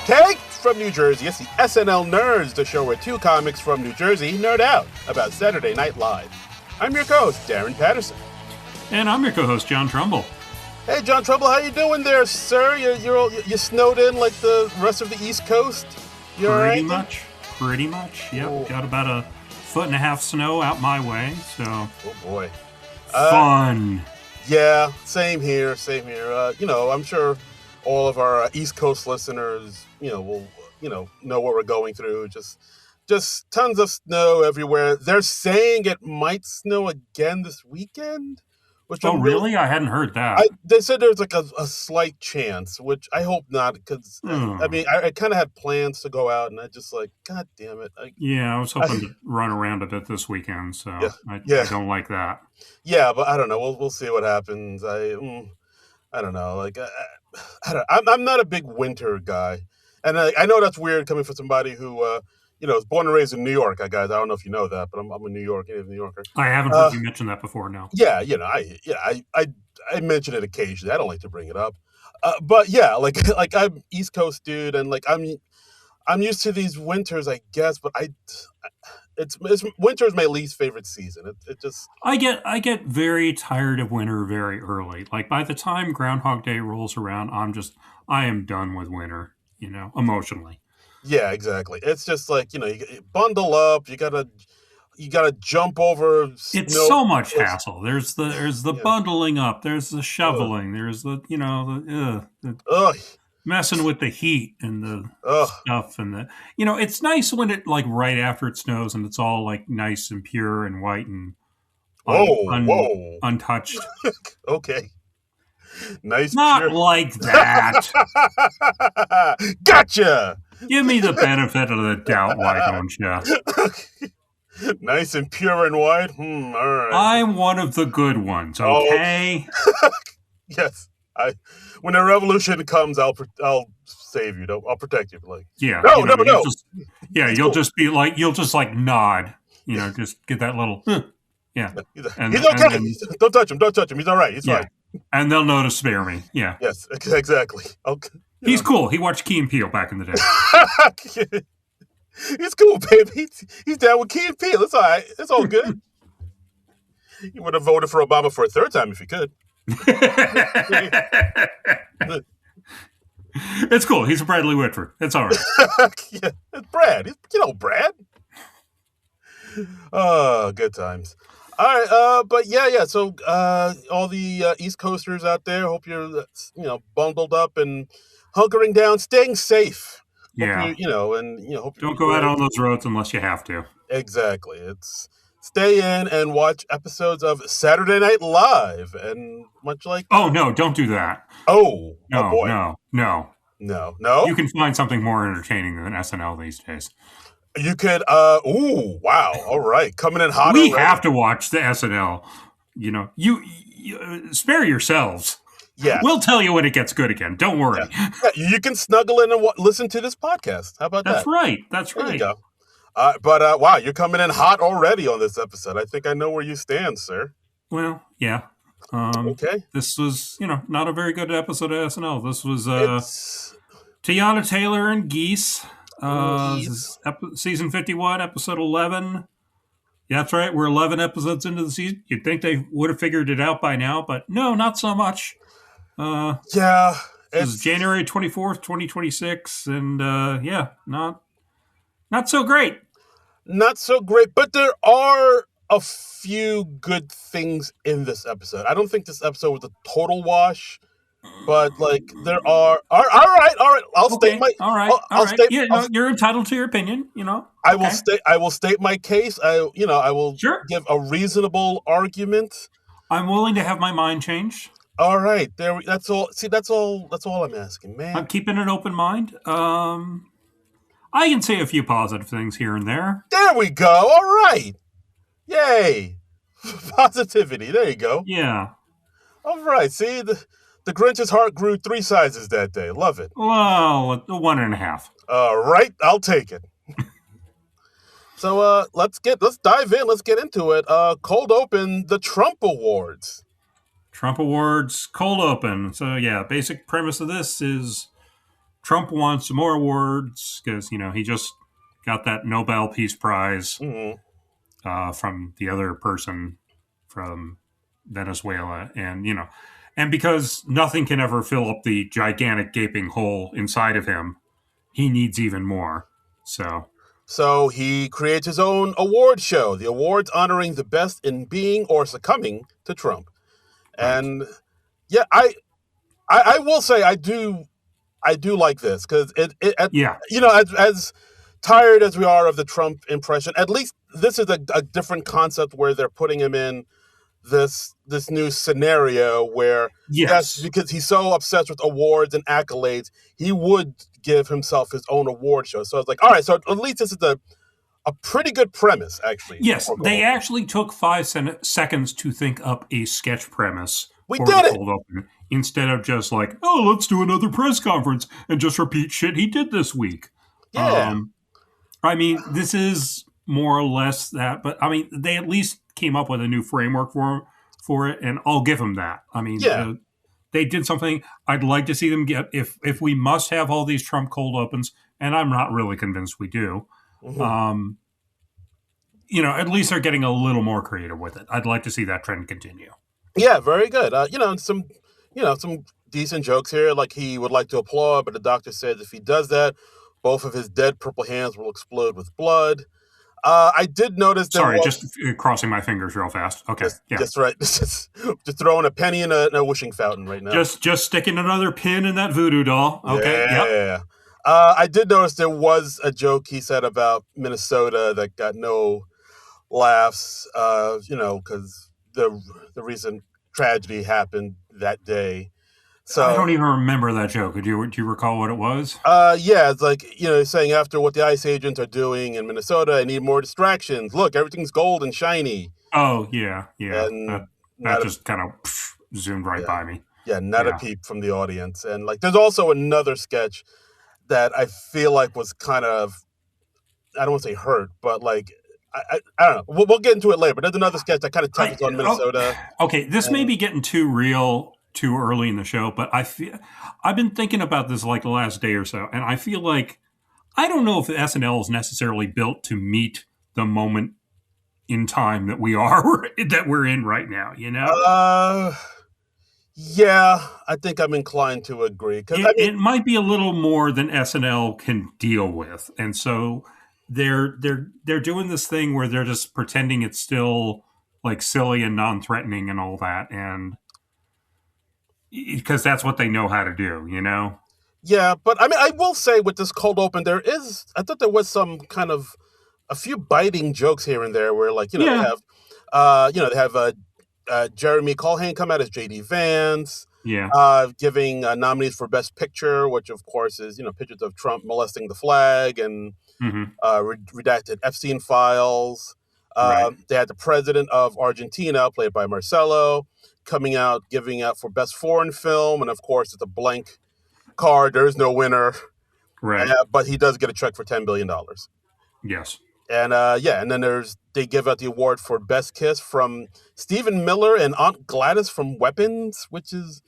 Tagged from New Jersey, it's the SNL Nerds, the show where two comics from New Jersey nerd out about Saturday Night Live. I'm your co-host, Darren Patterson. And I'm your co-host, John Trumbull. Hey, John Trumbull, how you doing there, sir? You snowed in like the rest of the East Coast? You all right? Pretty much. Yep. Ooh. Got about 1.5 feet snow out my way, so. Oh boy. Fun. Yeah, same here. I'm sure all of our East Coast listeners, will, know what we're going through. Just tons of snow everywhere. They're saying it might snow again this weekend. Really? I hadn't heard that. They said there's like a slight chance, which I hope not, because I kind of had plans to go out, and I just like, God damn it. I was hoping to run around a bit this weekend, so I don't like that. Yeah, but I don't know. We'll see what happens. I don't know. Like, I'm not a big winter guy, and I know that's weird coming from somebody who was born and raised in New York. Guys, I don't know if you know that, but I'm a native New Yorker. I haven't heard you mention that before. No. Yeah, I mention it occasionally. I don't like to bring it up, but yeah, like I'm East Coast dude, and like I'm used to these winters, I guess. But it's winter is my least favorite season. It just I get very tired of winter very early. Like by the time Groundhog Day rolls around, I am done with winter. Emotionally. Yeah, exactly. It's just like, you bundle up, you gotta jump over snow. It's so much hassle. There's the bundling up, there's the shoveling, there's the messing with the heat and the stuff and the it's nice when it like right after it snows and it's all like nice and pure and white and untouched. Okay. Nice. Not pure. Like that. Gotcha. Give me the benefit of the doubt, why don't you? Nice and pure and white? All right. I'm one of the good ones, okay? Yes. When the revolution comes, I'll save you. I'll protect you. Like, no. You'll just nod. Just get that little, yeah. He's okay. Don't touch him. He's all right. He's fine. And they'll know to spare me. Yeah. Yes, exactly. Okay. He's cool. He watched Key and Peele back in the day. He's cool, baby. He's down with Key and Peele. It's all right. It's all good. He would have voted for Obama for a third time if he could. It's cool. He's a Bradley Whitford. It's all right. Yeah, it's Brad. Brad. Oh, good times. All right, but yeah. So, all the East Coasters out there, hope you're, bundled up and hunkering down, staying safe. Yeah. Hope don't go out on those roads unless you have to. Exactly. It's stay in and watch episodes of Saturday Night Live, and much like. Oh no! Don't do that. Oh boy. No. You can find something more entertaining than SNL these days. You could, ooh, wow. All right. Coming in hot. We have to watch the SNL. You spare yourselves. Yeah. We'll tell you when it gets good again. Don't worry. Yeah. You can snuggle in and listen to this podcast. How about that? That's right. There you go. But wow, you're coming in hot already on this episode. I think I know where you stand, sir. Well, yeah. Okay. This was, not a very good episode of SNL. This was Teyana Taylor and Geese. Season 51, episode 11. Yeah, that's right. We're 11 episodes into the season. You'd think they would have figured it out by now, but no, not so much. Yeah. It's January 24th, 2026, and not so great. Not so great, but there are a few good things in this episode. I don't think this episode was a total wash. But like there are all right. I'll state my you're entitled to your opinion. I will state my case. I will give a reasonable argument. I'm willing to have my mind changed. All right, that's all. See, that's all I'm asking, man. I'm keeping an open mind. I can say a few positive things here and there. There we go. All right, yay, positivity. There you go. Yeah. All right. See The Grinch's heart grew 3 sizes that day. Love it. Well, 1.5. All right, I'll take it. So let's dive in. Let's get into it. Cold open, the Trump Awards. Trump Awards, cold open. So yeah, basic premise of this is Trump wants more awards because he just got that Nobel Peace Prize Hmm. from the other person from Venezuela, and because nothing can ever fill up the gigantic gaping hole inside of him, he needs even more. So, So he creates his own award show, the awards honoring the best in being or succumbing to Trump. right, And yeah, I will say I do like this because yeah, as tired as we are of the Trump impression, at least this is a different concept where they're putting him in this new scenario where, yes, yes, because he's so obsessed with awards and accolades, he would give himself his own award show. So I was like, all right, so at least this is a pretty good premise actually yes. for Cold They Open. actually took 5 seconds to think up a sketch premise We for the did it. cold open instead of just like, oh, let's do another press conference and just repeat shit he did this week. Yeah. Um, I mean, this is more or less that, but I mean, they at least came up with a new framework for it, and I'll give them that. I mean, Yeah. they did something. I'd like to see them get if we must have all these Trump cold opens, and I'm not really convinced we do. Hmm. Um, at least they're getting a little more creative with it. I'd like to see that trend continue. Yeah, very good. Some decent jokes here. Like he would like to applaud, but the doctor says if he does that, both of his dead purple hands will explode with blood. I did notice there Sorry, was just crossing my fingers real fast. Okay, yeah, just right, just throwing a penny in a wishing fountain right now. just sticking another pin in that voodoo doll. Okay, yep. Yeah. I did notice there was a joke he said about Minnesota that got no laughs. Because the recent tragedy happened that day. I So, don't even remember that joke. Do you recall what it was? yeah, it's like saying after what the ICE agents are doing in Minnesota, I need more distractions. Look, everything's gold and shiny, Oh yeah, yeah. That and that not a just kind of zoomed right yeah, by me. yeah, not a Yeah. peep from the audience. And like, there's also another sketch that I feel like was kind of, I don't want to say hurt, but like I don't know. We'll get into it later. But there's another sketch that kind of touches I on oh, Minnesota. okay. This may And be getting too real too early in the show, but I've been thinking about this like the last day or so, and I feel like I don't know if SNL is necessarily built to meet the moment in time that we are that we're in right now. uh, yeah, I think I'm inclined to agree because I mean, It might be a little more than SNL can deal with, and so they're doing this thing where they're just pretending it's still like silly and non-threatening and all that, and because that's what they know how to do. yeah, but I mean, I will say with this cold open, I thought there was some kind of a few biting jokes here and there where like Yeah, they have Jeremy Colhane come out as JD Vance, yeah, giving nominees for Best Picture, which of course is pictures of Trump molesting the flag and hmm, redacted Epstein files. right, They had the president of Argentina, played by Marcelo, coming out giving out for Best Foreign Film, and of course it's a blank card. There is no winner, right, but he does get a check for $10 billion. yes, And yeah, and then they give out the award for Best Kiss from Stephen Miller and Aunt Gladys from Weapons, which is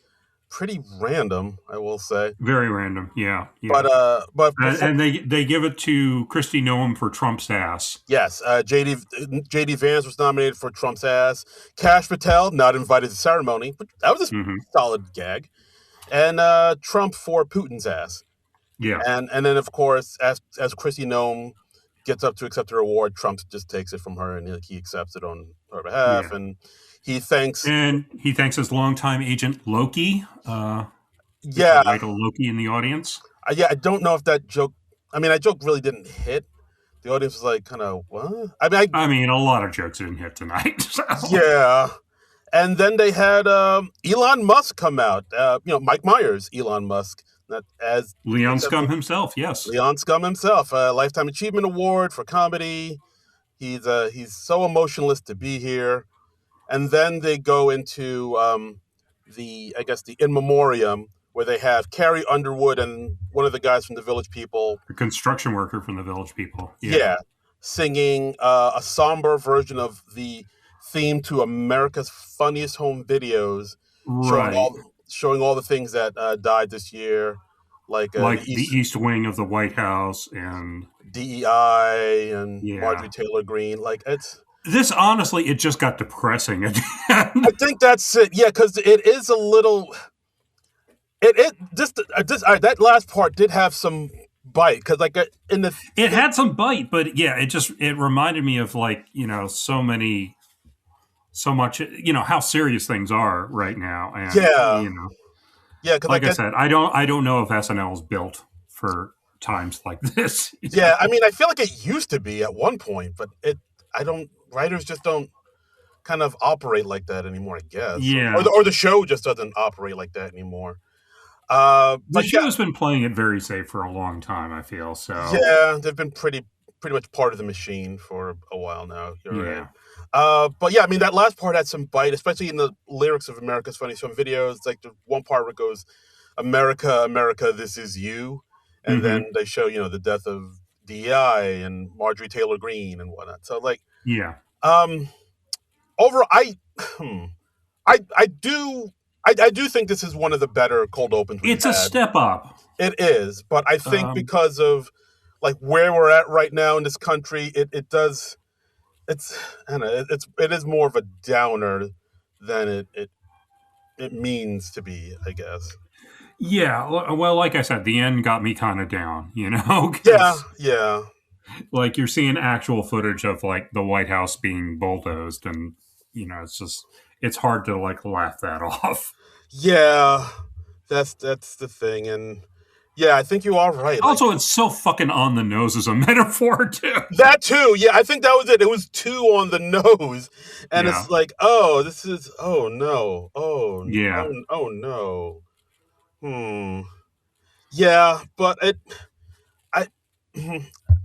pretty random, I will say. very random. Yeah, But yeah, before, and they give it to Christy Noem for Trump's ass. yes, JD Vance was nominated for Trump's ass. Cash Patel not invited to the ceremony, but that was a Hmm. solid gag. And Trump for Putin's ass. Yeah, And then of course, as Chrissy Nome gets up to accept her award, Trump just takes it from her and he accepts it on her behalf. yeah. And he thanks, And he thanks his longtime agent Loki. There's a yeah, white Loki in the audience. yeah. I don't know if that joke. I mean, that joke really didn't hit. The audience was like, kind of what? I mean, I mean, a lot of jokes didn't hit tonight. So. yeah. And then they had Elon Musk come out. Mike Myers, Elon Musk, not as Leon Scum accepting himself, yes. Leon Scum himself, a Lifetime Achievement Award for comedy. He's so emotionless to be here. And then they go into the I guess the in memoriam where they have Carrie Underwood and one of the guys from the Village People, A construction worker from the Village People. Yeah. yeah, singing a somber version of the theme to America's Funniest Home Videos, showing Right. all showing all the things that died this year. like the like the East East Wing of the White House, and DEI and yeah. Marjorie Taylor Greene. Like it's. This honestly, it just got depressing at the I end. think that's it. Yeah, because it is a little. It just that last part did have some bite because like in the It had some bite, but yeah, it reminded me of like so much how serious things are right now, and yeah yeah because like like I said, I don't know if SNL is built for times like this. yeah, I mean I feel like it used to be at one point, but it I don't writers just don't kind of operate like that anymore, I guess, Yeah, or the show just doesn't operate like that anymore. the But yeah, show has been playing it very safe for a long time, I feel. So yeah, they've been pretty much part of the machine for a while now. You're right. yeah. But yeah, I mean that last part had some bite, especially in the lyrics of America's Funniest Home Videos. Like the one part where it goes, "America, America, this is you," and then Hmm. they show the death of DEI and Marjorie Taylor Greene and whatnot. So like, Yeah. um, over hmm, I do. I do think this is one of the better cold opens we've It's a had. step up. It is, but I think Um, because of like where we're at right now in this country, it does it's I don't know, it is more of a downer than it means to be, I guess. yeah. Well, like I said, the end got me kind of down, Yeah, because yeah, like you're seeing actual footage of like the White House being bulldozed, and it's hard to like laugh that off. yeah. That's the thing, and yeah, I think you are right. Like Also, it's so fucking on the nose as a metaphor too. that too. Yeah, I think that was it. It was too on the nose, and Yeah. it's like, oh, this is oh no, Yeah. oh no, hmm. Yeah, but I,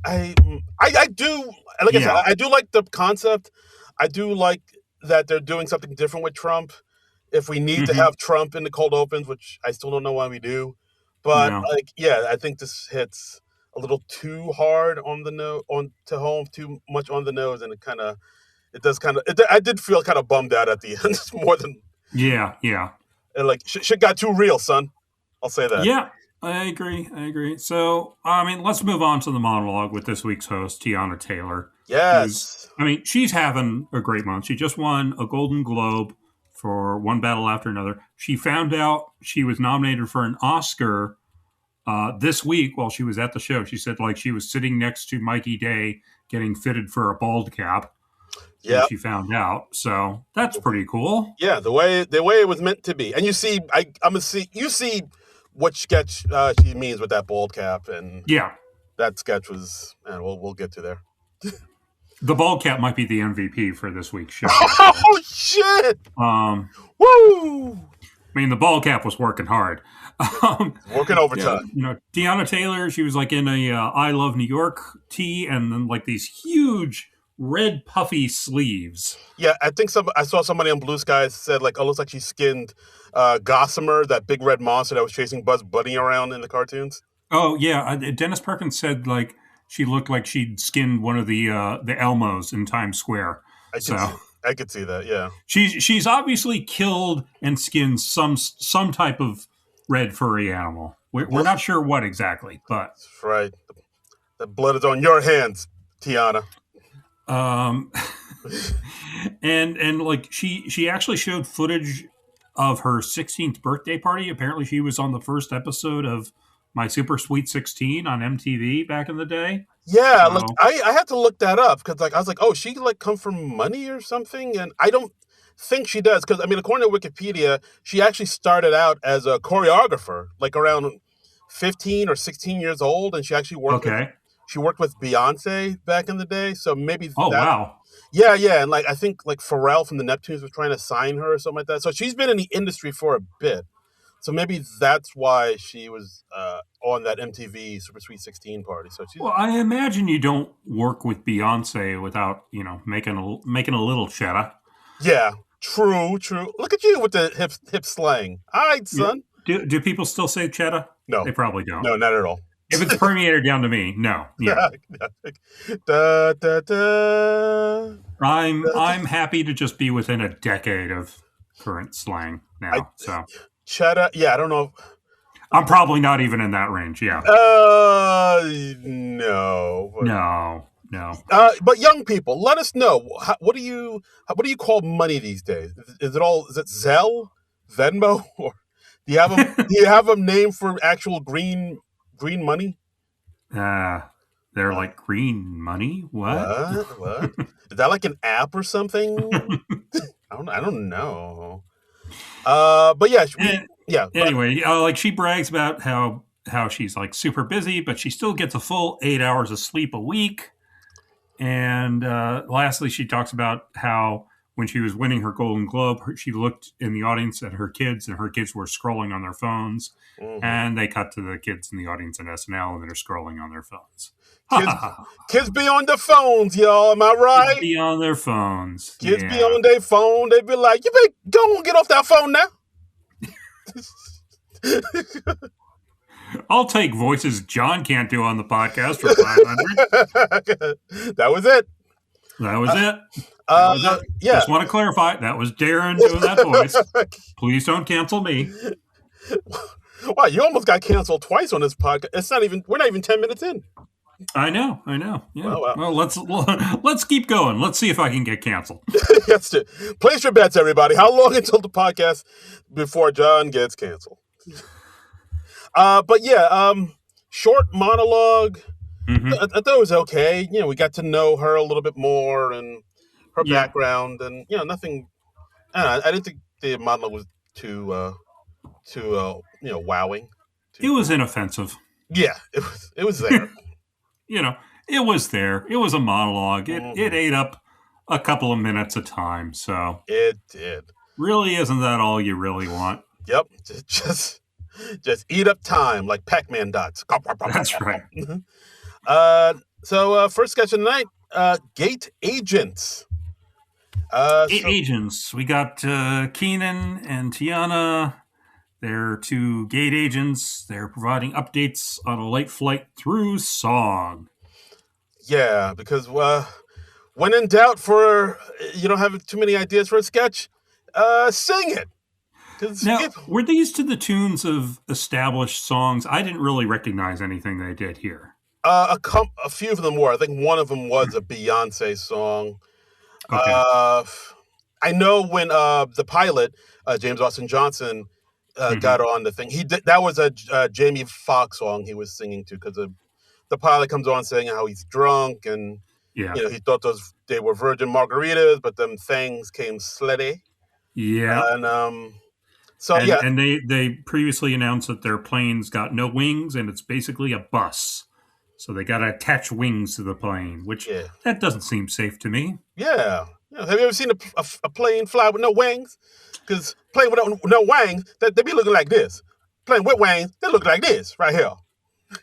I do like I said, Yeah. I do like the concept. I do like that they're doing something different with Trump. If we need to Hmm. have Trump in the cold opens, which I still don't know why we do, but No. like yeah, I think this hits a little too hard on the on to home, too much on the nose, and it does kind of. I did feel kind of bummed out at the end more than Yeah. Yeah. like shit got too real, son. I'll say that. Yeah. I agree. I agree. So, I mean, let's move on to the monologue with this week's host, Teyana Taylor, who's, Yes. I mean, she's having a great month. She just won a Golden Globe for One Battle After Another. She found out she was nominated for an Oscar this week while she was at the show. She said, like, she was sitting next to Mikey Day getting fitted for a bald cap when Yeah. she found out. So that's pretty cool. Yeah, the way it was meant to be, and you see, I'm gonna see you see what sketch she means with that bald cap, and Yeah. that sketch was, and we'll get to there. The bald cap might be the MVP for this week's show, actually. Oh shit! Um, Woo! I mean, the bald cap was working hard. Working Yeah, overtime. Deanna Taylor, she was like in a I Love New York tee, and then like these huge red puffy sleeves. Yeah, I saw somebody on Blue Sky said like, oh, looks like she skinned Gossamer, that big red monster that was chasing Buzz Bunny around in the cartoons. Oh yeah, Dennis Perkins said like she looked like she'd skinned one of the Elmos in Times Square. I could So see, I could see that. Yeah, she's obviously killed and skinned some type of red furry animal. We're not sure what exactly, but that's right. The blood is on your hands, Tiana. um, and like she actually showed footage of her 16th birthday party. Apparently, she was on the first episode of My Super Sweet 16 on MTV back in the day. Yeah, like So I had to look that up because like I was like, oh, she like come from money or something, and I don't think she does because I mean, according to Wikipedia, she actually started out as a choreographer, like around 15 or 16 years old, and okay. she worked with Beyonce back in the day. So maybe Oh that wow. yeah, yeah, and like I think like Pharrell from the Neptunes was trying to sign her or something like that. So she's been in the industry for a bit. So maybe that's why she was on that MTV Super Sweet 16 party. So she's Well, I imagine you don't work with Beyonce without making a little cheddar. yeah, true, true. Look at you with the hip slang. All right, Yeah. son. Do people still say cheddar? No, They probably don't. no, not at all. If it's permeated down to me, no. Yeah. Da, da, da. I'm happy to just be within a decade of current slang I now. So cheddar. Yeah, I don't know. I'm probably not even in that range. Yeah. No. No. But young people, let us know. What do you call money these days? Is it Zelle, Venmo, or do you have them named for actual green money? Uh, they're Uh, like green money. What? what? Is that like an app or something? I don't know. But yeah, And yeah, but anyway, like she brags about how she's like super busy, but she still gets a full 8 hours of sleep a week. And lastly, she talks about how when she was winning her Golden Globe, she looked in the audience at her kids, and her kids were scrolling on their phones. mhm. And they cut to the kids in the audience in SNL, and they're scrolling on their phones. Ha kids ha ha! kids be on the phones, y'all. Am I Kids right? be on their phones. Kids be Yeah. on their phone. They be like, "You better go and get off that phone now." I'll take voices John can't do on the podcast for 500. That was it. That was it. That was Uh, it. yeah. Just want to clarify that was Darren doing that voice. Please don't cancel me. Wow, you almost got canceled twice on this podcast. We're not even 10 minutes in. I know. Yeah. Well. Well, let's keep going. Let's see if I can get canceled. That's it. Place your bets, everybody. How long until the podcast before John gets canceled? But yeah, short monologue. Mm-hmm. I thought it was okay. We got to know her a little bit more and her Yeah, background, and nothing. I didn't think the monologue was too wowing. it was inoffensive. Yeah, it was there. You know, it was there. It was a monologue. It Mhm. ate up a couple of minutes of time. So It did. really, isn't that all you really want? Yep. Just eat up time like Pac-Man dots. That's right. First sketch of the night, Gate Agents. Eight agents. We got Keenan and Teyana. They're two gate agents. They're providing updates on a late flight through song. Yeah, because when in doubt, for you don't have too many ideas for a sketch, sing it. Now, were these to the tunes of established songs? I didn't really recognize anything they did here. A few of them were. I think one of them was a Beyonce song. Okay. I know when the pilot, James Austin Johnson, Mm-hmm. got on the thing. He did, that was a Jamie Foxx song he was singing to, because the pilot comes on saying how he's drunk, and Yeah. he thought they were virgin margaritas, but them things came slutty. Yeah. And so And yeah, and they previously announced that their plane's got no wings and it's basically a bus. So they got to attach wings to the plane, which yeah, that doesn't seem safe to me. yeah. Have you ever seen a plane fly with no wings? Because plane with no wings, they be looking like this. Plane with wings, they look like this right here.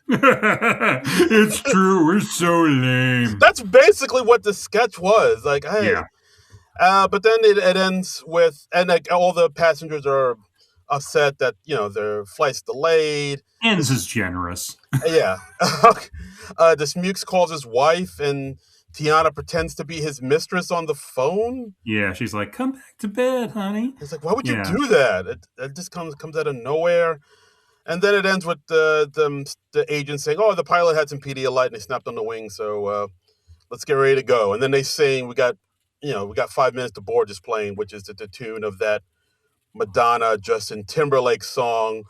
It's true. We're so lame. That's basically what the sketch was. Like, hey, Yeah. but then it ends with, and like all the passengers are upset that their flight's delayed. Ends is generous. Yeah, this Mukes calls his wife, and Teyana pretends to be his mistress on the phone. Yeah, she's like, "Come back to bed, honey." It's like, why would you Yeah. do that? It just comes out of nowhere. And then it ends with the agent saying, "Oh, the pilot had some Pedialyte and he snapped on the wing, so let's get ready to go." And then they sing, "We got 5 minutes to board this plane," which is to the tune of that Madonna Justin Timberlake song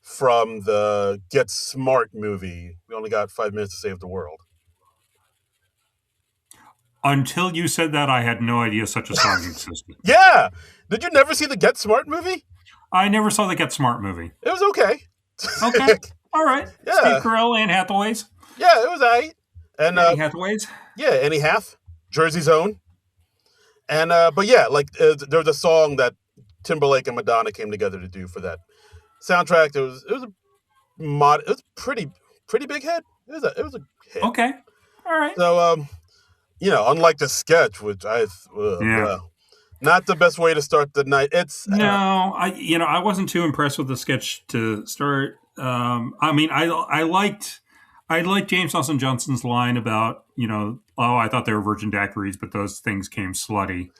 from the Get Smart movie. We only got 5 minutes to save the world. Until you said that, I had no idea such a song existed. Yeah, did you never see the Get Smart movie? I never saw the Get Smart movie. It was okay. Okay. All right. Yeah. Steve Carell, Anne Hathaway's. Yeah, it was alright. And Annie Hathaway's. yeah, Annie Hath, Jersey's own. And but yeah, like there's a song that Timberlake and Madonna came together to do for that soundtrack. It was pretty big hit. It was a hit. Okay. All right. So unlike the sketch, which Yeah. not the best way to start the night. It's No, I wasn't too impressed with the sketch to start. I mean, I liked James Austin Johnson's line about oh, I thought they were virgin daiquiris, but those things came slutty.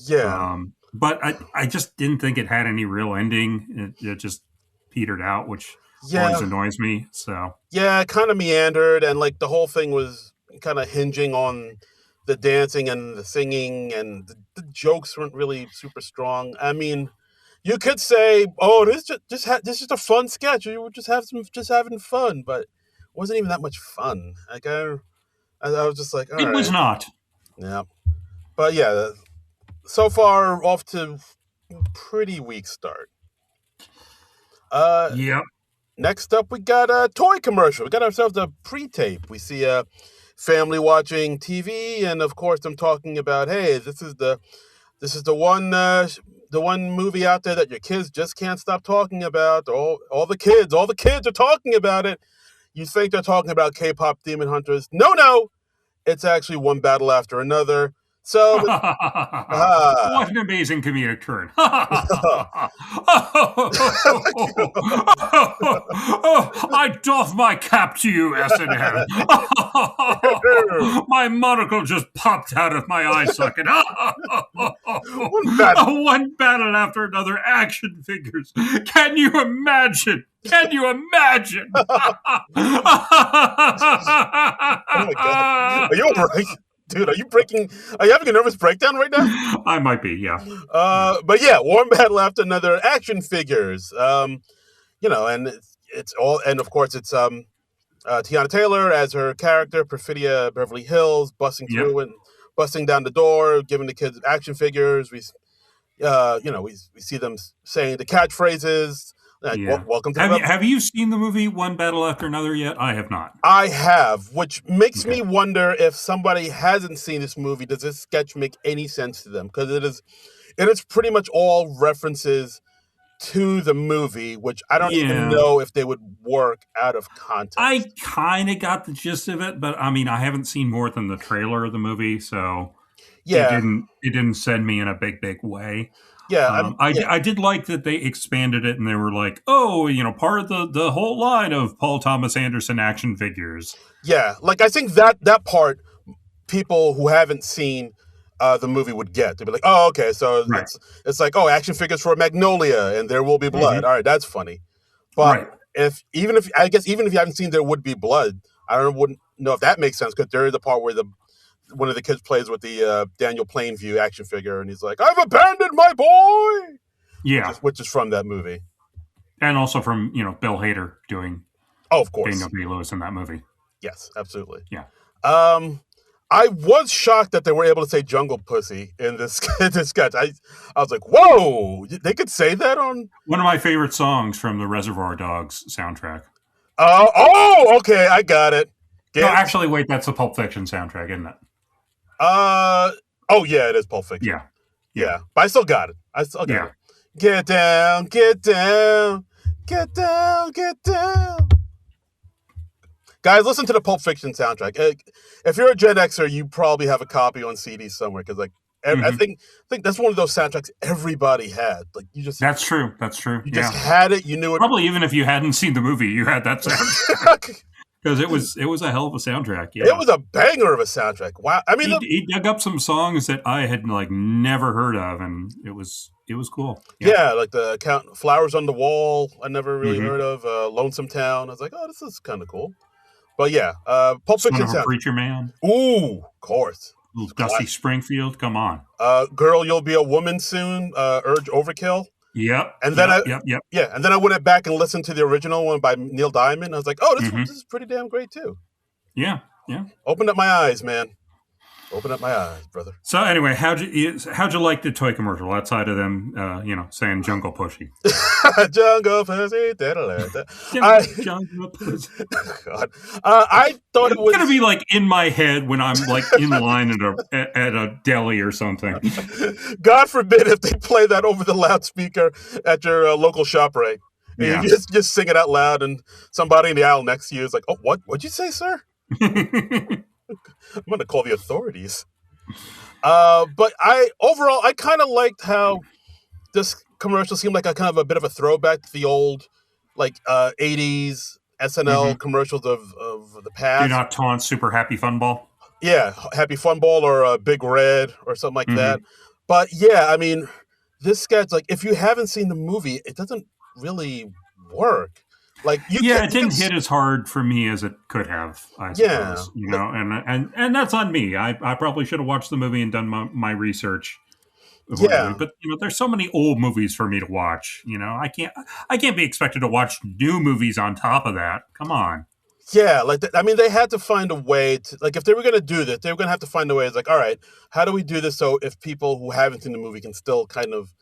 yeah. But I just didn't think it had any real ending. It just petered out, which always Yeah, annoys me. So yeah, it kind of meandered, and like the whole thing was kind of hinging on the dancing and the singing, and the jokes weren't really super strong. I mean, you could say, "Oh, this is just a fun sketch. You would just having fun," but it wasn't even that much fun. Like I was just like, "All it was right, not. yeah." But yeah, so far off to pretty weak start. Uh, Yep. Next up, we got a toy commercial. We got ourselves a pre-tape. We see a family watching TV, and of course, I'm talking about, hey, this is the one movie out there that your kids just can't stop talking about. All the kids are talking about it. You think they're talking about K-pop Demon Hunters? No, no, it's actually one battle after another. So, ah, What an amazing comedic turn. I doff my cap to you, SNL. My monocle just popped out of my eye socket. one battle. One battle after another, action figures. Can you imagine? Can you imagine? Oh my god, are you all right? Dude, are you breaking? Are you having a nervous breakdown right now? I might be, yeah. But yeah, one battle after another. Action figures. And it's all, and of course it's Teyana Taylor as her character, Perfidia Beverly Hills, busting Yep. through and busting down the door, giving the kids action figures. We see them saying the catchphrases. Like, Yeah. welcome to Have you seen the movie One Battle After Another yet? I have not. I have, which makes Okay. me wonder if somebody hasn't seen this movie, does this sketch make any sense to them? Because it is pretty much all references to the movie, which I don't even Yeah. know if they would work out of context. I kind of got the gist of it, but I mean, I haven't seen more than the trailer of the movie, so Yeah, it didn't send me in a big way. yeah, yeah, I did like that they expanded it and they were like, oh, part of the whole line of Paul Thomas Anderson action figures. yeah. Like I think that part, people who haven't seen the movie would get. They'd be like, "Oh, okay, so Right. it's like, oh, action figures for Magnolia, and there will be blood." Mhm. All right, that's funny. But Right. even if you haven't seen There Would Be Blood, wouldn't know if that makes sense because there is a part where the one of the kids plays with the Daniel Plainview action figure, and he's like, "I've abandoned my boy," Yeah. which is from that movie. And also from, Bill Hader doing Oh, of course, Daniel Day-Lewis in that movie. yes, absolutely. Yeah. Um, I was shocked that they were able to say "jungle pussy" in this in this sketch. I was like, "Whoa, they could say that on." One of my favorite songs from the Reservoir Dogs soundtrack. Okay, I got it. No, actually, wait, that's the Pulp Fiction soundtrack, isn't it? Oh yeah, it is Pulp Fiction. Yeah. Yeah, but I still got it. I still got Yeah. it. Get down, get down, get down, get down. Guys, listen to the Pulp Fiction soundtrack. If you're a Gen Xer, you probably have a copy on CD somewhere because, like, I Mhm. think that's one of those soundtracks everybody had. Like, That's true. That's true. you Yeah. just had it. You knew it. Probably even if you hadn't seen the movie, you had that soundtrack because it was a hell of a soundtrack. Yeah. It was a banger of a soundtrack. Wow. I mean, He dug up some songs that I had like never heard of, and it was cool. yeah, like the Flowers on the Wall. I never really Mhm. heard of Lonesome Town. I was like, oh, this is kind of cool. But yeah, Pulp Son Fiction of a sound. Preacher Man, Ooh, of course. little Dusty Springfield. Come on. Girl, You'll Be a Woman Soon. Urge Overkill. Yep. And then Yep. yeah, and then I went back and listened to the original one by Neil Diamond. I was like, oh, Mhm. this is pretty damn great too. Yeah. Opened up my eyes, man. Open up my eyes, brother. So anyway, how'd you like the toy commercial outside of them, saying "Jungle Pushy"? Jungle Pussy. Da-da-da-da. Jungle Pussy. God. I thought it It's gonna was. be like in my head when I'm like in line at a deli or something. God forbid if they play that over the loudspeaker at your local shop, right? And Yeah. you just sing it out loud, and somebody in the aisle next to you is like, "Oh, what'd you say, sir? I'm going to call the authorities." But I kind of liked how this commercial seemed like a kind of a bit of a throwback to the old, like 80s SNL Mhm. commercials of the Do past. not taunt Super Happy Fun Ball. Yeah, Happy Fun Ball or Big Red or something like Mhm. that. But yeah, I mean, this sketch, like, if you haven't seen the movie, it doesn't really work. Like Yeah, it you can didn't hit as hard for me as it could have, I yeah, suppose. And that's on me. I probably should have watched the movie and done my research before the movie. yeah. But there's so many old movies for me to watch. I can't be expected to watch new movies on top of that. Come on. Yeah, like I mean, they had to find a way to like if they were going to do this, they were going to have to find a way. It's like, all right, how do we do this so if people who haven't seen the movie can still kind of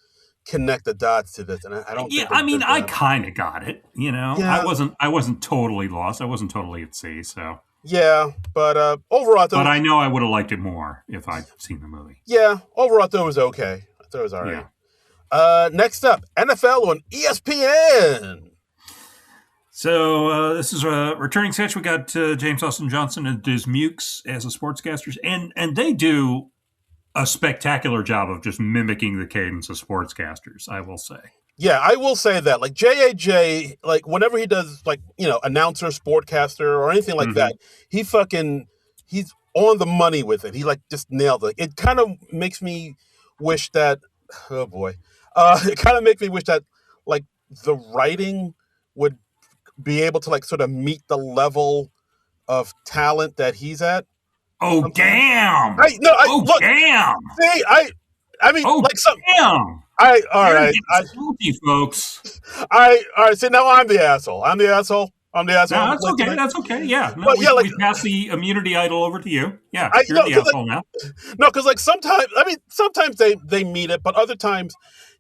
connect the dots to this? And I don't Yeah, think they I mean, did I that. kind of got it. I Yeah, wasn't totally lost. I wasn't totally at sea. So, yeah, but overall, I thought it but I was, know I would have liked it more if I'd seen the movie. yeah, overall, I thought it was okay. I thought it was all right. Yeah. Next up, NFL on ESPN. So this is a returning sketch. We got James Austin Johnson and Diz Mukes as the sportscasters, and they do a spectacular job of just mimicking the cadence of sportscasters. I will say. Yeah, I will say that. Like JAJ, like whenever he does like, announcer, sportcaster, or anything like Mm-hmm. that, he's on the money with it. He like just nailed it. It kind of makes me wish that oh boy. It kind of makes me wish that like the writing would be able to like sort of meet the level of talent that he's at. Oh Sometimes. damn! I no, I Oh look, damn! see, I mean Oh like some damn! all You're right. getting salty, folks. All right. See, now I'm the asshole. I'm the asshole. I'm the asshole. No, On the that's plate okay. tonight. That's okay. Yeah. No, But yeah, like we passed the immunity idol over to you. Yeah, I you're know, the because asshole now. no, because like sometimes I mean sometimes they meet it, but other times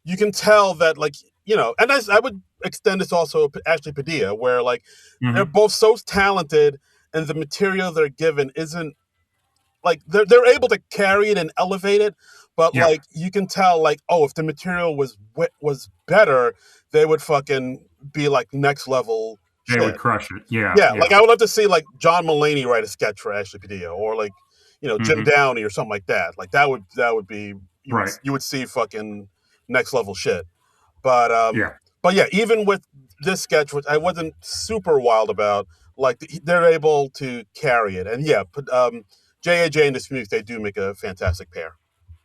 you can tell that like and I would extend this also to Ashley Padilla, where like they're Hmm. both so talented, and the material they're given isn't like they're able to carry it and elevate it, but Yeah, like you can tell like if the material was better, they would fucking be like next level they would shit. crush it. Yeah, Yeah, like yeah. I would love to see like John Mulaney write a sketch for Ashley Padilla, or like Jim Hmm. Downey or something like that. Like that would be Right. you would see fucking next level shit. But Yeah. but yeah, even with this sketch, which I wasn't super wild about, like they're able to carry it, and yeah, JAJ and the Smooth, they do make a fantastic pair.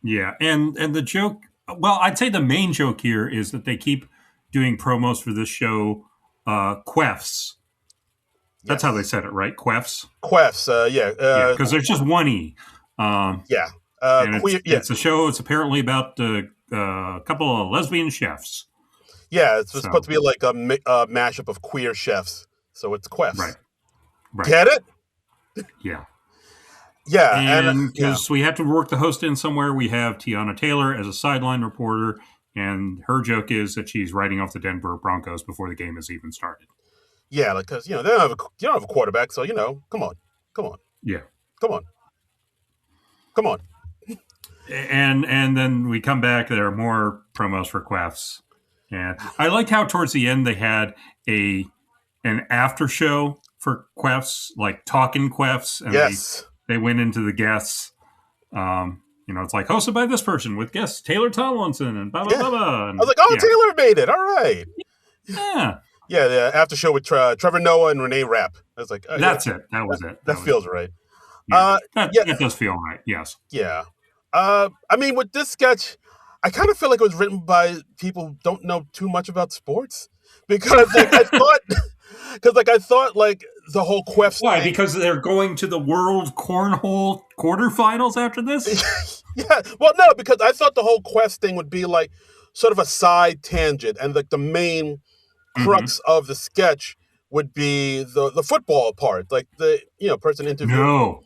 Yeah. And the joke, well, I'd say the main joke here is that they keep doing promos for this show, Quefs. That's how they Yes, said it, right? Quefs. Quefs, yeah, Yeah, because there's just one E. yeah, And queer, yeah, it's a show. It's apparently about a couple of lesbian chefs. yeah. It's supposed So to be like a mashup of queer chefs, so it's right, Quefs. right, Get it? yeah. Yeah, and And yeah, because we have to work the host in somewhere, we have Teyana Taylor as a sideline reporter, and her joke is that she's writing off the Denver Broncos before the game has even started. yeah, like because they don't have you don't have a quarterback, so come on, come on, Yeah. come on, come on. And then we come back. There are more promos for Quaffs, and I liked how towards the end they had an after show for Quaffs, like talking Quaffs, and Yes, they went into the guests. It's like hosted by this person with guests Taylor Tomlinson and blah blah yeah. blah blah. I And was like, oh, yeah, Taylor made it. All right. yeah, Yeah, the after show with Trevor Noah and Renee Rapp. I was like, oh, yeah, that's it. That was it. that Was feels it. right. Yeah, Yeah, that does feel right. Yes. yeah. I mean, with this sketch, I kind of feel like it was written by people who don't know too much about sports because, like, I thought, like, the whole Quest Why? thing. Because they're going to the World Cornhole quarterfinals after this. Yeah, well, no, because I thought the whole Quest thing would be like sort of a side tangent, and like the main Mm-hmm. crux of the sketch would be the football part, like the person interviewing. No.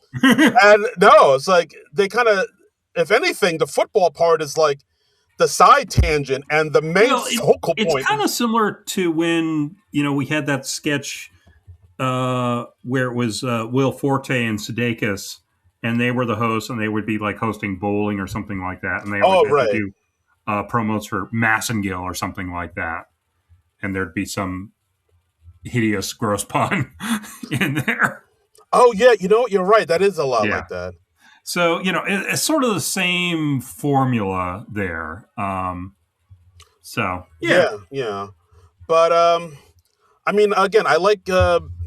And no, it's like they kind of, if anything, the football part is like the side tangent, and the main Well, focal it's point. kind of similar to when we had that sketch where it was Will Forte and Sudeikis, and they were the hosts, and they would be like hosting bowling or something like that, and they Oh, would have to right. do promos for Massengill or something like that, and there'd be some hideous, gross pun in there. Oh yeah, you're right. That is a lot Yeah. like that. So it's sort of the same formula there. So yeah. Yeah. But I mean, again, I like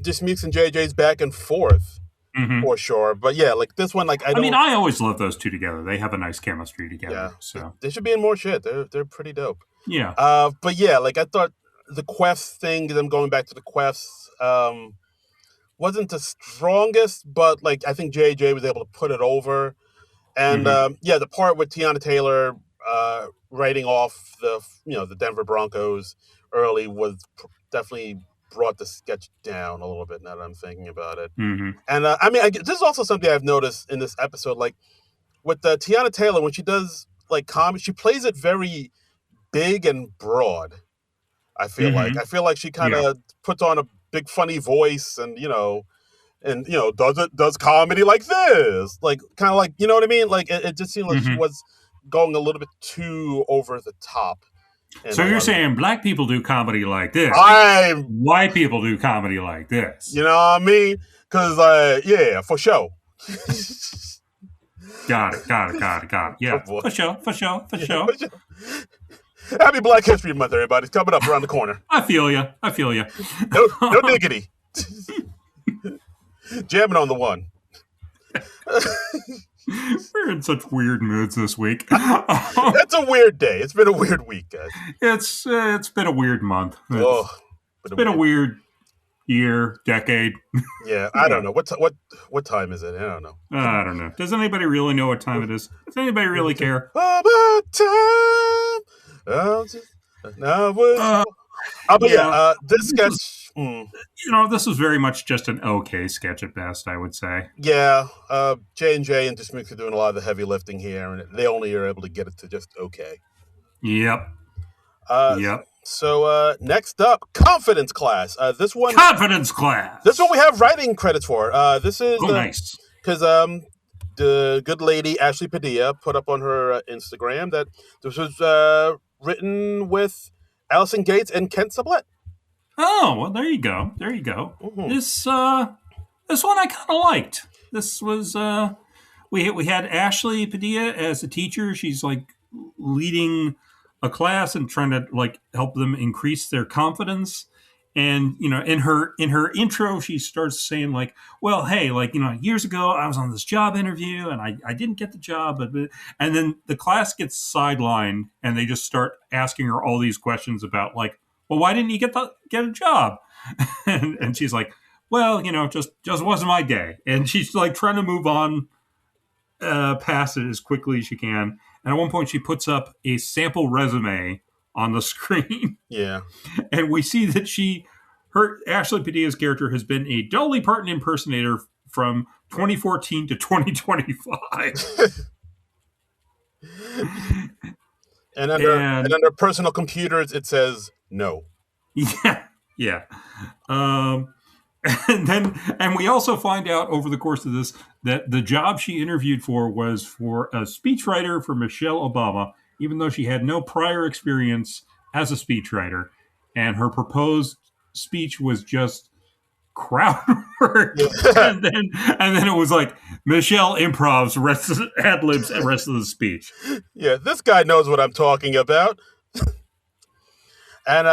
just Meeks and JJ's back and forth Hmm. for sure. But yeah, like this one, like I I don't. mean, I always love those two together. They have a nice chemistry Yeah, together. So they should be in more shit. They're pretty dope. yeah. But yeah, like I thought the quest thing, them going back to the quests, wasn't the strongest, but like I think JJ was able to put it over. And Mm-hmm. the part with Teyana Taylor writing off the Denver Broncos early was definitely brought the sketch down a little bit. Now that I'm thinking about it, Mm-hmm. and this is also something I've noticed in this episode, like with Teyana Taylor when she does like comedy, she plays it very big and broad. Mm-hmm. I feel like she kind Yeah. of puts on a big funny voice, and does comedy like this, like kind of like, you know what I mean, like it just seemed like she Mm-hmm. was going a little bit too over the top in So a you're lot of saying black people do comedy like this, I white people do comedy like this. you know what I mean, because yeah, for sure. Got it. Oh Yeah, boy. for sure. Yeah, for sure. Happy Black History Month, everybody. It's coming up around the corner. I feel you. No diggity. Jamming on the one. We're in such weird moods this week. It's a weird day. It's been a weird week, guys. It's been a weird month. It's been a weird year, decade. Yeah, I don't know what time is it. I don't know. I don't know. Does anybody really know what time it is? Does anybody really care? About time. This sketch. This was very much just an okay sketch at best, I would say. Yeah, J&J and Dismukes are doing a lot of the heavy lifting here, and they only are able to get it to just okay. Yep. So next up, Confidence Class. This one, Confidence Class. This one we have writing credits for. This is nice. Because the good lady Ashley Padilla put up on her Instagram that this was written with Allison Gates and Kent Sublette. Oh, well, there you go. Mm-hmm. This one I kind of liked. This was we had Ashley Padilla as a teacher. She's like leading a class and trying to like help them increase their confidence. And in her intro, she starts saying like, "Well, hey, like years ago, I was on this job interview and I didn't get the job." But and then the class gets sidelined and they just start asking her all these questions about like, "Well, why didn't you get a job?" and she's like, "Well, just wasn't my day." And she's like trying to move on past it as quickly as she can. And at one point, she puts up a sample resume on the screen. Yeah. And we see that Ashley Padilla's character has been a Dolly Parton impersonator from 2014 to 2025. and under personal computers, it says no. Yeah. And we also find out over the course of this that the job she interviewed for was for a speechwriter for Michelle Obama, even though she had no prior experience as a speechwriter, and her proposed speech was just crowd work. Yeah. and then it was like Michelle improvs, ad libs the rest of the speech. Yeah, this guy knows what I'm talking about. And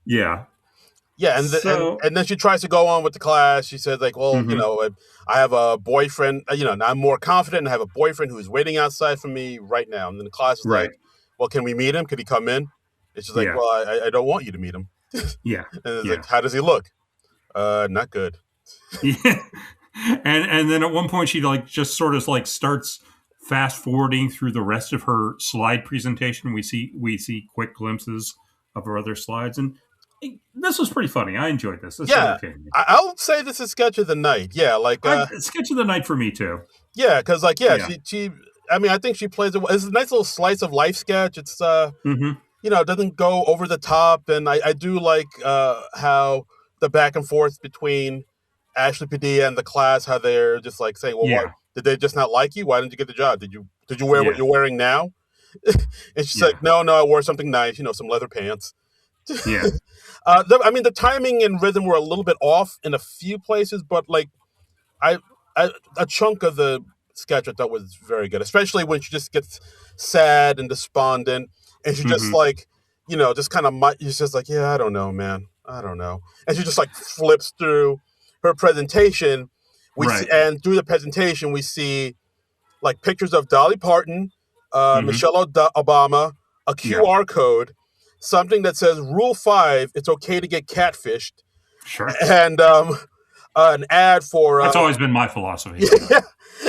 yeah, and then she tries to go on with the class. She says like, well, I have a boyfriend. Now I'm more confident and I have a boyfriend who's waiting outside for me right now. And then the class is like, well, can we meet him? Could he come in? And she's like, well, I don't want you to meet him. Yeah. And it's like, how does he look? Not good. Yeah. And then at one point she like just sort of like starts fast forwarding through the rest of her slide presentation. We see quick glimpses of her other slides, and this was pretty funny. I enjoyed this. I'll say this is sketch of the night. Yeah, like sketch of the night for me too. Yeah, because she. I mean, I think she plays it. It's a nice little slice of life sketch. It's it doesn't go over the top, and I do like how the back and forth between Ashley Padilla and the class, how they're just like saying, well, what, did they just not like you? Why didn't you get the job? Did you wear what you're wearing now? And she's like, no, I wore something nice, some leather pants. Yeah. The timing and rhythm were a little bit off in a few places, but like a chunk of the sketch I thought was very good, especially when she just gets sad and despondent, and she just like, just kind of, she's just like, yeah, I don't know, man. I don't know. And she just like flips through her presentation. And through the presentation, we see like pictures of Dolly Parton, Michelle Obama, a QR code, something that says Rule 5, it's okay to get catfished, Sure. and an ad for That's always been my philosophy. yeah,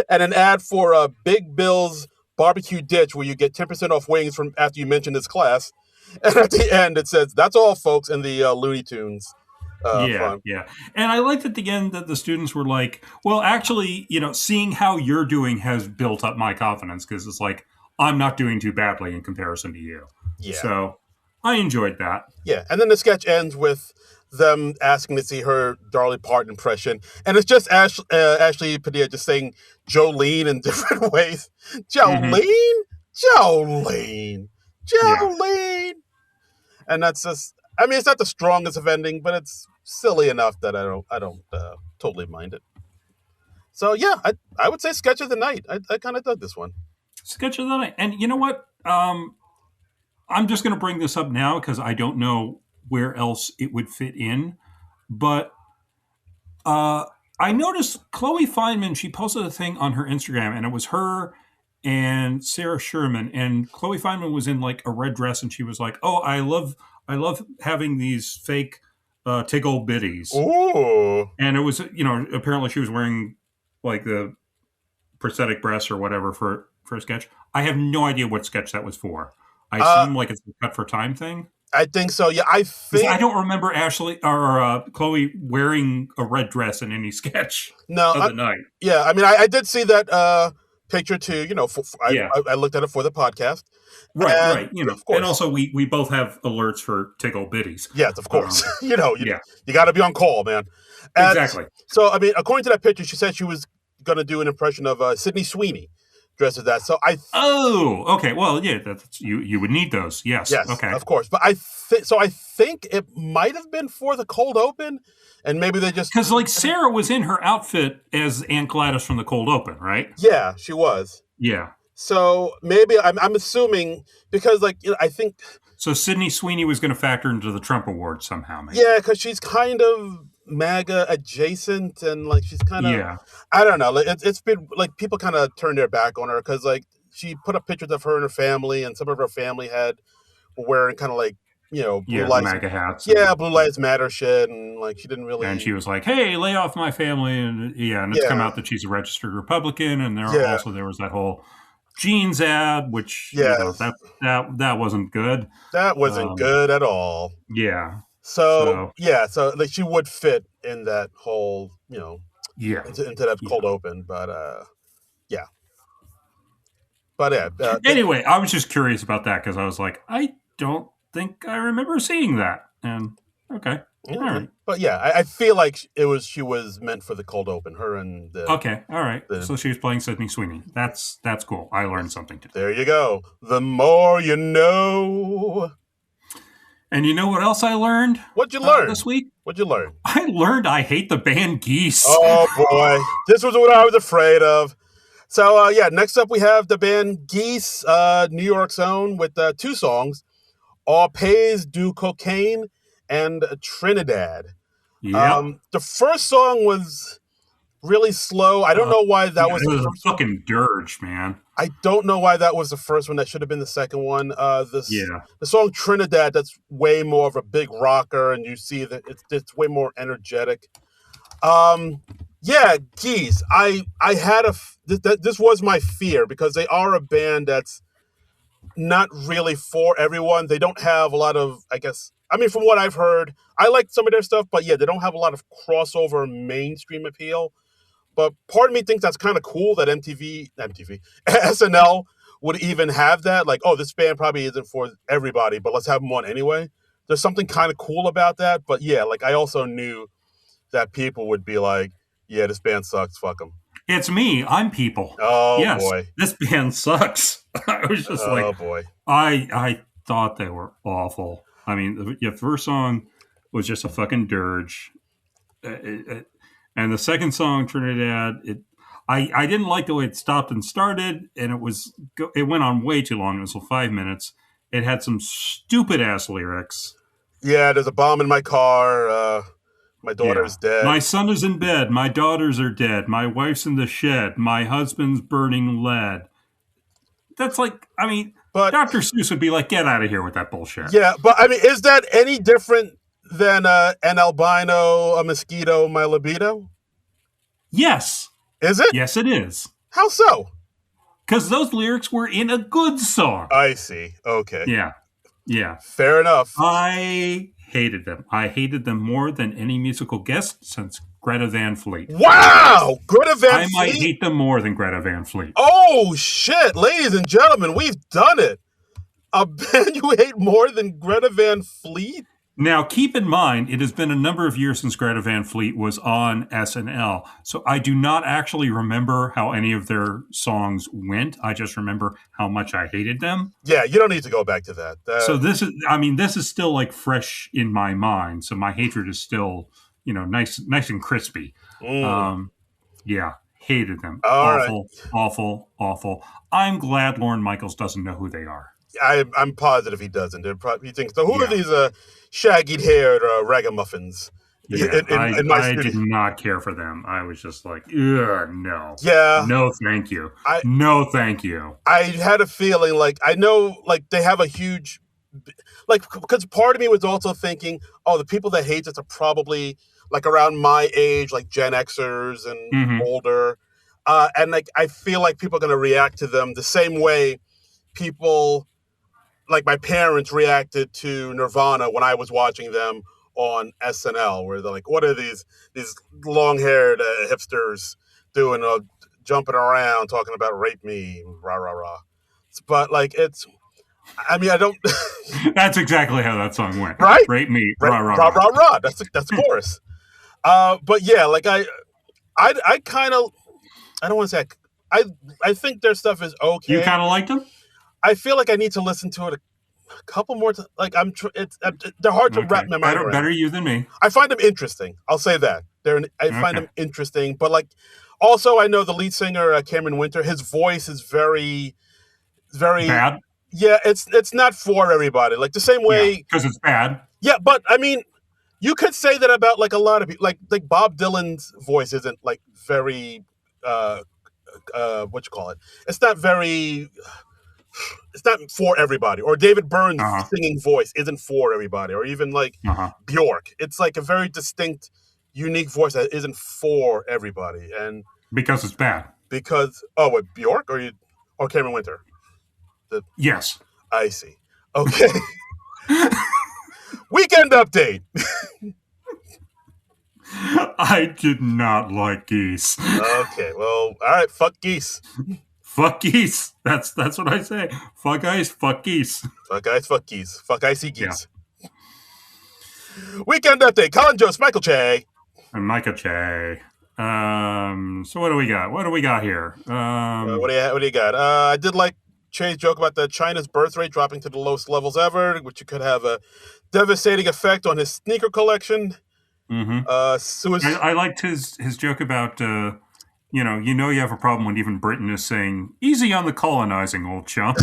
and an ad for Big Bill's barbecue ditch where you get 10% off wings from after you mention this class. And at the end, it says, "That's all, folks," in the Looney Tunes Yeah, font. yeah. And I liked at the end that the students were like, well, actually, seeing how you're doing has built up my confidence because it's like, I'm not doing too badly in comparison to you. Yeah, So I enjoyed that. yeah. And then the sketch ends with them asking to see her Dolly Parton impression, and it's just Ashley Padilla just saying Jolene in different ways. Mm-hmm. Jolene, Jolene, Yeah. Jolene, and that's just. I mean, it's not the strongest of ending, but it's silly enough that I don't totally mind it. So yeah, I would say sketch of the night. I kind of dug this one. Sketch of the night. And you know what? I'm just going to bring this up now because I don't know where else it would fit in. But uh, I noticed Chloe Feynman, she posted a thing on her Instagram, and it was her and Sarah Sherman. And Chloe Feynman was in like a red dress, and she was like, "Oh, I love having these fake tickle bitties." Ooh. And it was, apparently she was wearing like the prosthetic breasts or whatever for a sketch. I have no idea what sketch that was for. I Uh, assume like it's a cut for time thing. I think so. Yeah, I Because I think don't remember Ashley or Chloe wearing a red dress in any sketch no. of the night. Yeah, I mean, I did see that picture too. Yeah, I looked at it for the podcast, right, and right. of And course, also we both have alerts for tickle bitties. yes, of course, Um, yeah, you got to be on call, man. And exactly. so, I mean, according to that picture, she said she was going to do an impression of Sydney Sweeney dressed as that. So Oh, okay. Well, yeah, that's you would need those. Yes. yes, Okay. of course, but I think it might have been for the cold open, and maybe they just Because like Sarah was in her outfit as Aunt Gladys from the Cold Open, right? yeah, she was. Yeah. So maybe I'm assuming because I think So Sydney Sweeney was going to factor into the Trump Award somehow, maybe. yeah, because she's kind of MAGA adjacent, and like she's kind of Yeah. I don't know. Like, it's been like people kind of turned their back on her because like she put up pictures of her and her family, and some of her family were wearing kind of like blue Yeah, the lives, MAGA hats. yeah, blue lives matter shit, and like she didn't And she really, was like, "Hey, lay off my family," and and it's come yeah, out that she's a registered Republican, and yeah, there was that whole jeans ad, which yes, that wasn't good. that wasn't Um, good at all. yeah, So so yeah, so like she would fit in that whole yeah, into that yeah. cold open, but yeah, but yeah, Anyway, I was just curious about that because I was like, I don't think I remember seeing that, and okay, all yeah, right. but yeah, I feel like she was meant for the cold open. Her and Okay, all right. the So she was playing Sydney Sweeney. That's cool. I learned something today. there you go. The more you know. And you know what else I learned What'd you learn? this week? What'd you learn? I learned I hate the band Geese. Oh boy, this was what I was afraid of. So yeah, next up we have the band Geese, New York's own, with two songs: "All Pays Do Cocaine" and "Trinidad." Yep. The first song was really slow. I don't know why that Yeah, was it the was a first one. fucking dirge, man. I don't know why that was the first one. That should have been the second one. Yeah. The song Trinidad, that's way more of a big rocker, and you see that it's way more energetic. Um, yeah, Geese. I had this was my fear because they are a band that's not really for everyone. They don't have a lot of, I guess. I mean, from what I've heard, I like some of their stuff, but yeah, they don't have a lot of crossover mainstream appeal. But part of me thinks that's kind of cool that SNL would even have that. Like, oh, this band probably isn't for everybody, but let's have them on anyway. There's something kind of cool about that. But yeah, like I also knew that people would be like, yeah, this band sucks. Fuck them. It's me. I'm people. Oh Yes, boy. this band sucks. I was just Oh like, boy. I thought they were awful. I mean, the first song was just a fucking dirge. And the second song, Trinidad, I didn't like the way it stopped and started, and it went on way too long. It was 5 minutes. It had some stupid ass lyrics. Yeah, there's a bomb in my car. My daughter Yeah. is dead. My son is in bed. My daughters are dead. My wife's in the shed. My husband's burning lead. That's like, I mean, But Dr. Seuss would be like, get out of here with that bullshit. yeah, but I mean, is that any different than an albino, a mosquito, my libido? Yes. Is it? Yes, it is. How so? Because those lyrics were in a good song. I see. Okay. Yeah. Yeah. Fair enough. I hated them. I hated them more than any musical guest since Greta Van Fleet. Wow! Greta Van I Fleet? might hate them more than Greta Van Fleet. Oh, shit. Ladies and gentlemen, we've done it. A band you hate more than Greta Van Fleet? Now, keep in mind, it has been a number of years since Greta Van Fleet was on SNL, so I do not actually remember how any of their songs went. I just remember how much I hated them. Yeah, you don't need to go back to that. So this is still like fresh in my mind. So my hatred is still, nice and crispy. Yeah, hated them. All awful, right. awful, awful. I'm glad Lorne Michaels doesn't know who they are. I'm positive he doesn't. He thinks, so who are these shaggy-haired ragamuffins? Yeah, I did not care for them. I was just like, no. Yeah. No, thank you. No, thank you. I had a feeling like, I know, like, they have a huge, like, because part of me was also thinking, oh, the people that hate this are probably, like, around my age, like Gen Xers and older. And, like, I feel like people are going to react to them the same way people, like my parents reacted to Nirvana when I was watching them on SNL, where they're like, "What are these long-haired hipsters doing, jumping around, talking about rape me, rah rah rah." But like, I mean, I don't. That's exactly how that song went, right? Rape me, rah rah rah rah. That's the chorus. But yeah, like I kind of, I don't want to say I think their stuff is okay. You kind of liked them? I feel like I need to listen to it a couple more times. Like they're hard to wrap my mind around. Better you than me. I find them interesting. I'll say that. I find them interesting, but like, also I know the lead singer Cameron Winter. His voice is very, very bad. Yeah, it's not for everybody. Like the same way because it's bad. Yeah, but I mean, you could say that about like a lot of people. Like Bob Dylan's voice isn't like very what you call it? It's not very. It's not for everybody. Or David Byrne's singing voice isn't for everybody. Or even like Bjork. It's like a very distinct, unique voice that isn't for everybody. And because it's bad. Because Bjork or Cameron Winter? Yes. I see. Okay. Weekend update. I did not like Geese. Okay, well, all right, fuck Geese. Fuck Geese. That's what I say. Fuck ice, fuck Geese. Fuck ice, fuck Geese. Fuck icy Geese. Yeah. Weekend update. Colin Jost, Michael Che. And Michael Che. So what do we got? What do we got here? What do you got? I did like Che's joke about the China's birth rate dropping to the lowest levels ever, which could have a devastating effect on his sneaker collection. I liked his joke about you have a problem when even Britain is saying easy on the colonizing, old chump.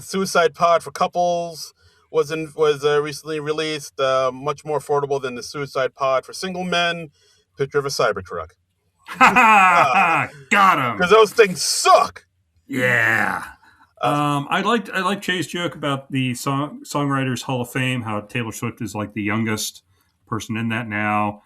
Suicide pod for couples was recently released, much more affordable than the suicide pod for single men. Picture of a Cybertruck. Got him. Because those things suck. Yeah. I liked Che's joke about the Songwriters Hall of Fame, how Taylor Swift is like the youngest person in that now,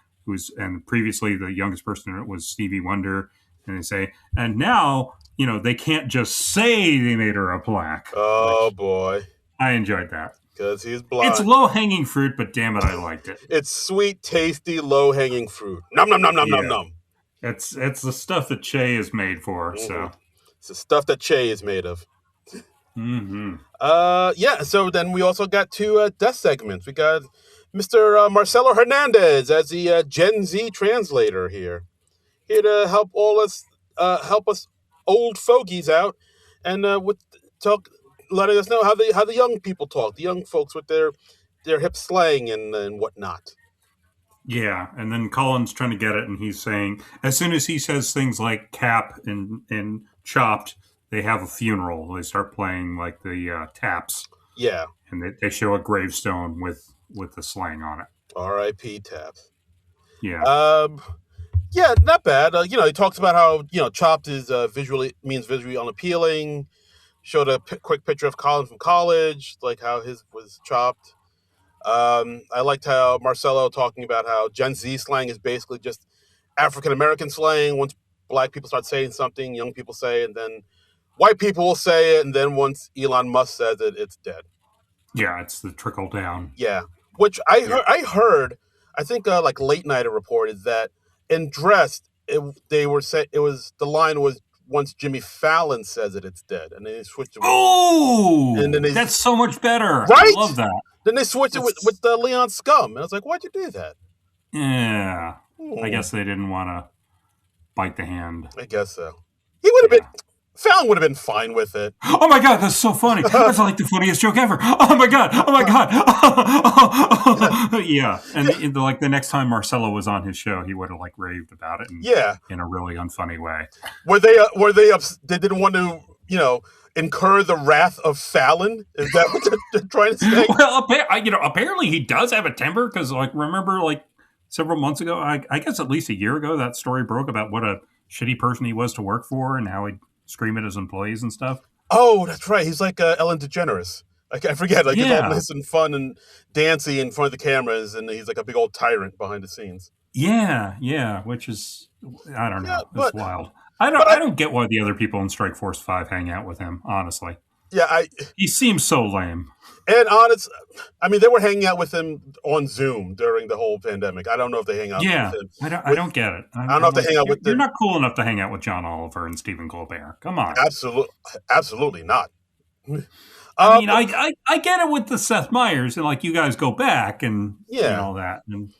and previously the youngest person in it was Stevie Wonder, and they say, and now, they can't just say they made her a plaque. Oh boy. I enjoyed that. Because he's blind. It's low-hanging fruit, but damn it, I liked it. It's sweet, tasty, low-hanging fruit. Nom nom nom nom nom nom. It's the stuff that Che is made for, so. It's the stuff that Che is made of. So then we also got two death segments. We got Mr. Marcelo Hernandez as the Gen Z translator here to help us old fogies out, and letting us know how the young people talk, the young folks with their hip slang and whatnot. Yeah, and then Colin's trying to get it, and he's saying as soon as he says things like cap and chopped, they have a funeral. They start playing like the taps. Yeah. And they show a gravestone with the slang on it. R.I.P. taps. Yeah. Yeah, not bad. He talks about how chopped is means visually unappealing. Showed a quick picture of Colin from college, like how his was chopped. I liked how Marcelo talking about how Gen Z slang is basically just African American slang. Once black people start saying something, young people say it, and then white people will say it, and then once Elon Musk says it, it's dead. Yeah, it's the trickle down. Yeah, which I Yeah. heard. I think like late night reported that in Dressed, they were say it was the line was once Jimmy Fallon says it, it's dead, and then they switched it with, and then Oh, they that's so much better. I love right, that. then they switched it with That's Leon Scum, and I was like, why'd you do that? yeah. I Hmm, guess they didn't want to bite the hand. I guess so. He would have been Yeah. Fallon would have been fine with it. Oh my god, that's so funny. That's like the funniest joke ever. Oh my god. Oh my god. Yeah. And like the next time Marcelo was on his show, he would have like raved about it Yeah, in a really unfunny way. were they they didn't want to incur the wrath of Fallon? Is that what they're trying to say? Well, apparently he does have a temper because, like, remember, like several months ago, I guess at least a year ago, that story broke about what a shitty person he was to work for and how he'd scream at his employees and stuff. Oh, that's right. He's like Ellen DeGeneres. Like, I forget. Like, he's all Yeah, nice and fun and dancy in front of the cameras, and he's like a big old tyrant behind the scenes. yeah, which is I don't Yeah, know, it's wild. but I don't get why the other people in Strike Force 5 hang out with him. Honestly, yeah, he seems so lame. and honest, I mean, they were hanging out with him on Zoom during the whole pandemic. I don't know if they hang out with Yeah, him. I don't get it. I don't know I'm if they like, hang out with you're them. not cool enough to hang out with John Oliver and Stephen Colbert. Come on. Absolutely not. I mean, But I get it with the Seth Meyers and like you guys go back and yeah, all that and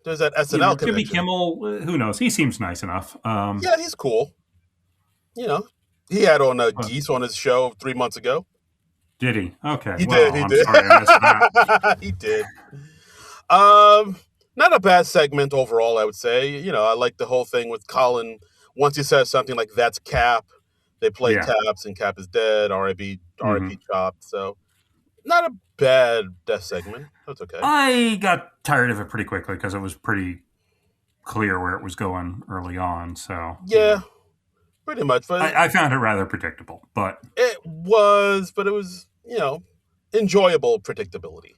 there's that SNL Jimmy connection. Kimmel, who knows? He seems nice enough. Yeah, he's cool. You know, he had on a But Geese on his show 3 months ago. did he? Okay. He did. Well, He I'm did. sorry I missed that. He did. Um, Not a bad segment overall, I would say. I like the whole thing with Colin. Once he says something like "That's Cap," they play Yeah. taps, and Cap is dead. R.I.P. hmm R.I.P. Chopped. So not a bad death segment. That's okay. I got tired of it pretty quickly because it was pretty clear where it was going early on. So Yeah, pretty much. But I found it rather predictable. But but it was enjoyable predictability.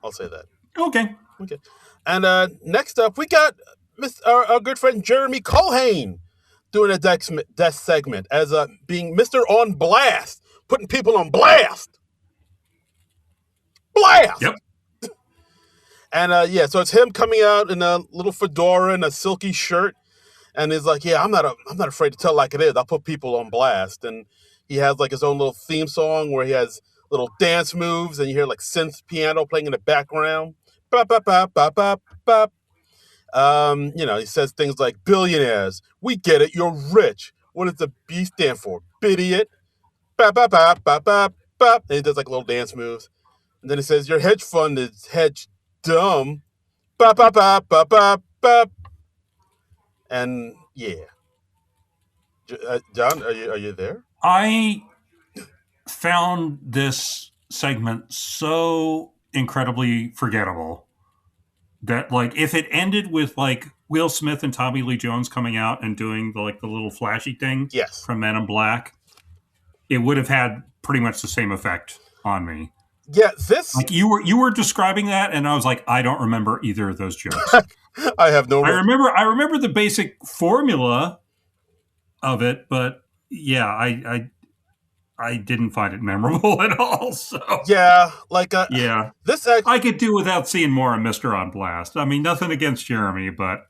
I'll say that. okay. Okay. And next up, we got our good friend Jeremy Colhane doing a death segment as being Mr. On Blast, putting people on blast. Blast! Yep. And yeah, so it's him coming out in a little fedora and a silky shirt, and he's like, "Yeah, I'm not afraid to tell like it is. I'll put people on blast." And he has like his own little theme song where he has little dance moves, and you hear like synth piano playing in the background. Ba ba ba ba ba ba. He says things like billionaires, we get it, you're rich. What does the B stand for? Bidiot. Ba ba ba ba ba ba. And he does like little dance moves. And then he says, your hedge fund is hedge dumb. Ba ba ba ba ba ba. And yeah. John, are you there? I found this segment so incredibly forgettable that like if it ended with like Will Smith and Tommy Lee Jones coming out and doing the little flashy thing Yes. from Men in Black, it would have had pretty much the same effect on me. Yeah, this Like you were describing that, and I was like, I don't remember either of those jokes. I have no I remember the basic formula of it, but yeah, I didn't find it memorable at all. So yeah, like yeah, this act I could do without seeing more of Mister on Blast. I mean, nothing against Jeremy, but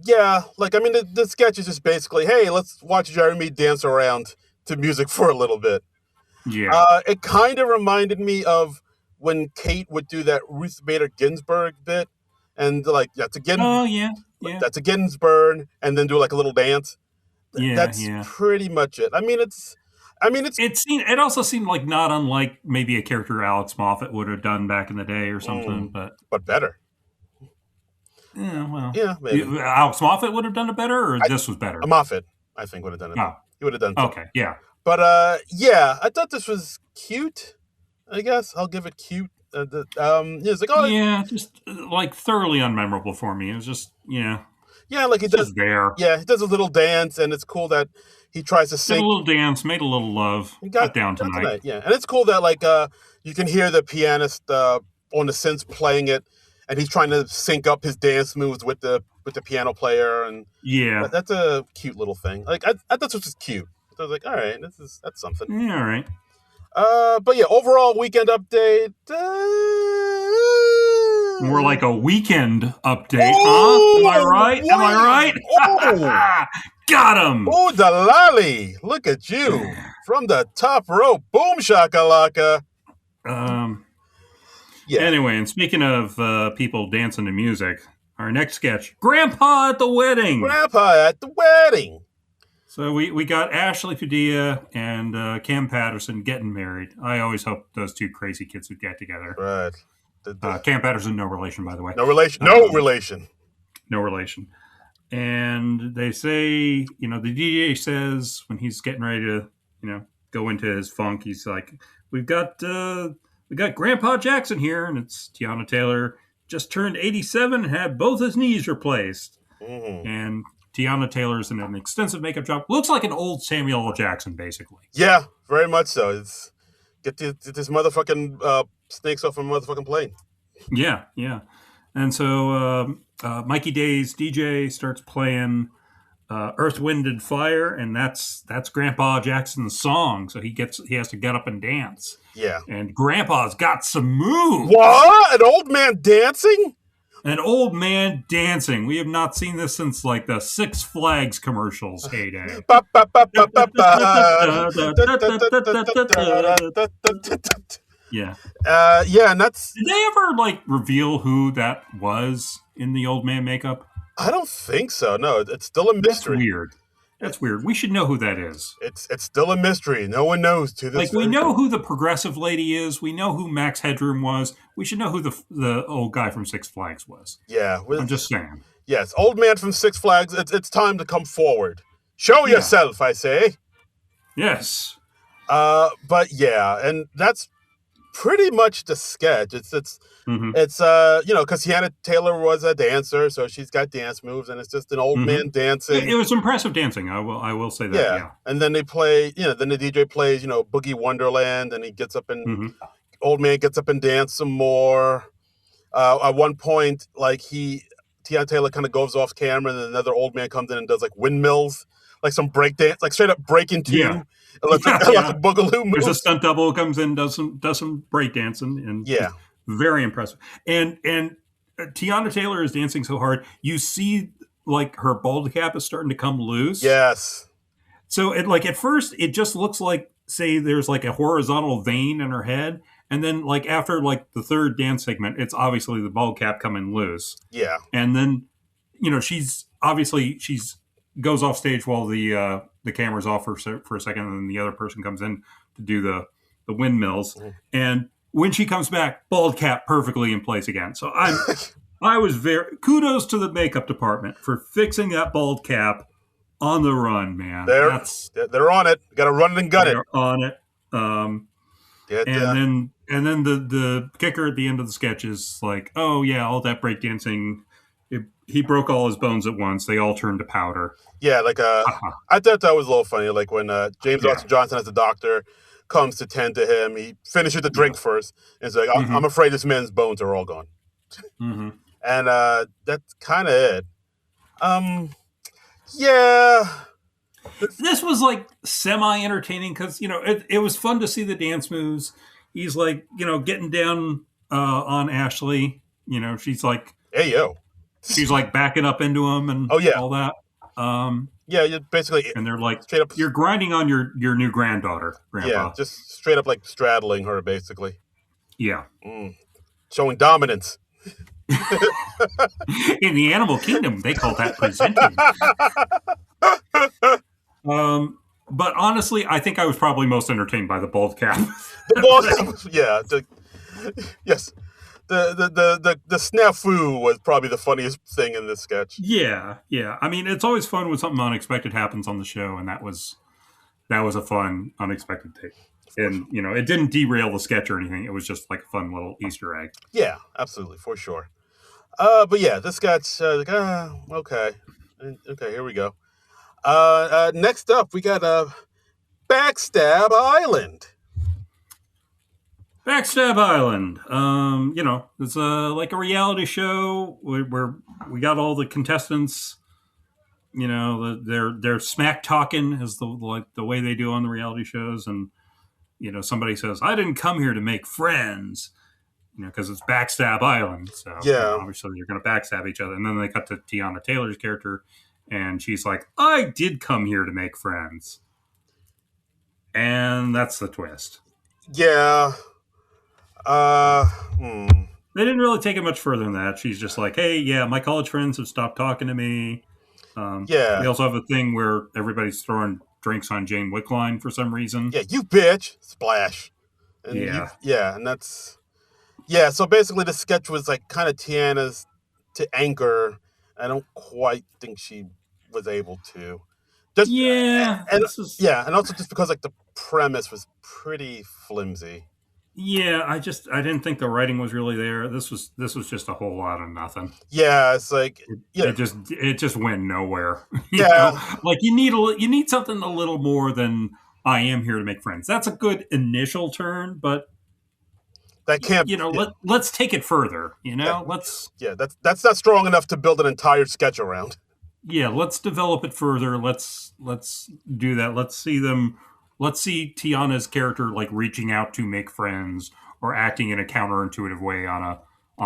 yeah, like I mean the sketch is just basically, hey, let's watch Jeremy dance around to music for a little bit. yeah, It kind of reminded me of when Kate would do that Ruth Bader Ginsburg bit, and like oh yeah, yeah, that's a Ginsburg, and then do like a little dance. yeah, That's yeah. pretty much it. I mean, it's It also seemed like not unlike maybe a character Alex Moffat would have done back in the day or something, mm, but but better. yeah, well, Yeah, maybe. Alex Moffat would have done it better, or I, this was better. Moffat, I think, would have done it. Oh, He would have done it. okay, yeah. But yeah, I thought this was cute. I guess I'll give it cute. It's like, oh Yeah, just like thoroughly unmemorable for me. It was just yeah. Yeah, like he It's does. just there. Yeah, he does a little dance, and it's cool that he tries to Did a sync. little dance, made a little love. He Got down got tonight. tonight. Yeah, and it's cool that like you can hear the pianist on the synth playing it, and he's trying to sync up his dance moves with the piano player, and Yeah. that's a cute little thing. Like I thought this was cute. I was like, all right, that's something. Yeah, all right. But yeah, overall weekend update. More like a weekend update, huh? Am I Oh, right? Am I oh, right? Got him. oh, Dalali! Look at you from the top rope. Boom shakalaka. Yeah. Anyway, and speaking of people dancing to music, our next sketch, Grandpa at the Wedding. Grandpa at the wedding. So we got Ashley Padilla and Cam Patterson getting married. I always hoped those two crazy kids would get together. Right. Cam Patterson, no relation, by the way. No relation. No relation. No relation. And they say, the DJ says when he's getting ready to, go into his funk, he's like, we got Grandpa Jackson here, and it's Teyana Taylor, just turned 87 and had both his knees replaced. Mm-hmm. And Teyana Taylor's in an extensive makeup job. Looks like an old Samuel L. Jackson, basically. Yeah, very much so. It's get this motherfucking snakes off a motherfucking plane. Yeah. And so Mikey Day's DJ starts playing Earth, Wind, and Fire, and that's Grandpa Jackson's song. So he has to get up and dance. Yeah. And Grandpa's got some moves. What? An old man dancing? An old man dancing. We have not seen this since like the Six Flags commercials heyday. Yeah. Yeah, and that's... Did they ever like reveal who that was in the old man makeup? I don't think so. No, it's still a mystery. That's weird. We should know who that is. It's still a mystery. No one knows to this. Like we know who the progressive lady is. We know who Max Headroom was. We should know who the old guy from Six Flags was. Yeah, I'm just saying. Yes, old man from Six Flags. It's time to come forward. Show yourself, I say. Yes. But yeah, and that's pretty much the sketch. It's because Teyana Taylor was a dancer, so she's got dance moves, and it's just an old man dancing. It was impressive dancing. I will say that. Yeah. And then they play, then the DJ plays, Boogie Wonderland, and he gets up and old man gets up and dance some more. At one point, like Teyana Taylor kind of goes off camera, and then another old man comes in and does like windmills, like some break dance, like straight up breaking two. Yeah. Like a boogaloo move. There's a stunt double who comes in, does some break dancing, and very impressive. And Teyana Taylor is dancing so hard, you see like her bald cap is starting to come loose. Yes. So at first it just looks like, say, there's like a horizontal vein in her head, and then like after like the third dance segment, it's obviously the bald cap coming loose. Yeah. And then she's goes off stage while the camera's off for a second, and then the other person comes in to do the windmills. And when she comes back, bald cap perfectly in place again. So I was very kudos to the makeup department for fixing that bald cap on the run, man. They're on it. Got to run it and gun it. They're on it. And then the kicker at the end of the sketch is like, oh yeah, all that breakdancing. He broke all his bones at once. They all turned to powder. Yeah, like I thought that was a little funny. Like when James Arthur Johnson, as a doctor, comes to tend to him, he finishes the drink first, and it's like, I'm afraid this man's bones are all gone. And that's kind of it. Yeah. This was like semi-entertaining because it was fun to see the dance moves. He's like getting down on Ashley. She's like, hey yo. She's like backing up into him and all that. Yeah, you basically, and they're like, straight up, you're grinding on your new granddaughter, Grandpa. Yeah, just straight up like straddling her, basically. Yeah, showing dominance. In the animal kingdom, they call that presenting. But honestly, I think I was probably most entertained by the bald cap. The bald cap, yeah. Yes. The snafu was probably the funniest thing in this sketch. Yeah. I mean, it's always fun when something unexpected happens on the show, and that was a fun, unexpected take. And it didn't derail the sketch or anything. It was just like a fun little Easter egg. Yeah, absolutely, for sure. But yeah, this guy's okay, okay. Here we go. Next up, we got Backstab Island. Backstab Island. It's like a reality show where we got all the contestants. They're smack talking is the way they do on the reality shows, and somebody says, "I didn't come here to make friends," because it's Backstab Island. So Yeah, obviously you're going to backstab each other, and then they cut to Teyana Taylor's character, and she's like, "I did come here to make friends," and that's the twist. yeah. Uh, hmm. They didn't really take it much further than that. She's just like, "Hey, yeah, my college friends have stopped talking to me." They Yeah, also have a thing where everybody's throwing drinks on Jane Wickline for some reason. yeah. You bitch, splash, and Yeah, and that's yeah. So basically, the sketch was like kind of Tiana's to anchor. I don't quite think she was able to. Just yeah. and This is yeah, and also just because like the premise was pretty flimsy. yeah. I didn't think the writing was really there. This was just a whole lot of nothing. Yeah, it's like yeah, It just went nowhere. yeah, Like you need something a little more than I am here to make friends. That's a good initial turn, but that can't. let's take it further. Yeah, Let's yeah. That's not strong enough to build an entire sketch around. let's develop it further. Let's do that. Let's see Tiana's character like reaching out to make friends or acting in a counterintuitive way on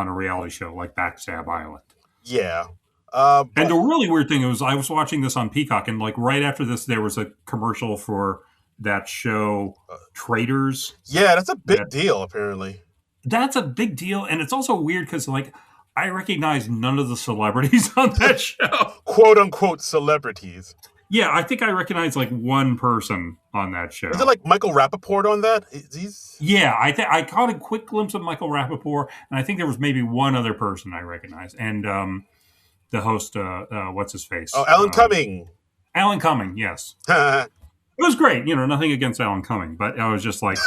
a reality show like Backstab Island. Yeah. And But the really weird thing was I was watching this on Peacock, and like right after this there was a commercial for that show Traders. yeah, that's a big That deal. Apparently, that's a big deal, and it's also weird because like I recognize none of the celebrities on that show. quote unquote celebrities. Yeah, I think I recognize like one person on that Is it show. like Michael Rappaport on that? He's Yeah, I caught a quick glimpse of Michael Rappaport, and I think there was maybe one other person I recognized, and the host, what's his face, Alan Cumming. Alan Cumming. Yes, it was great. Nothing against Alan Cumming, but I was just like,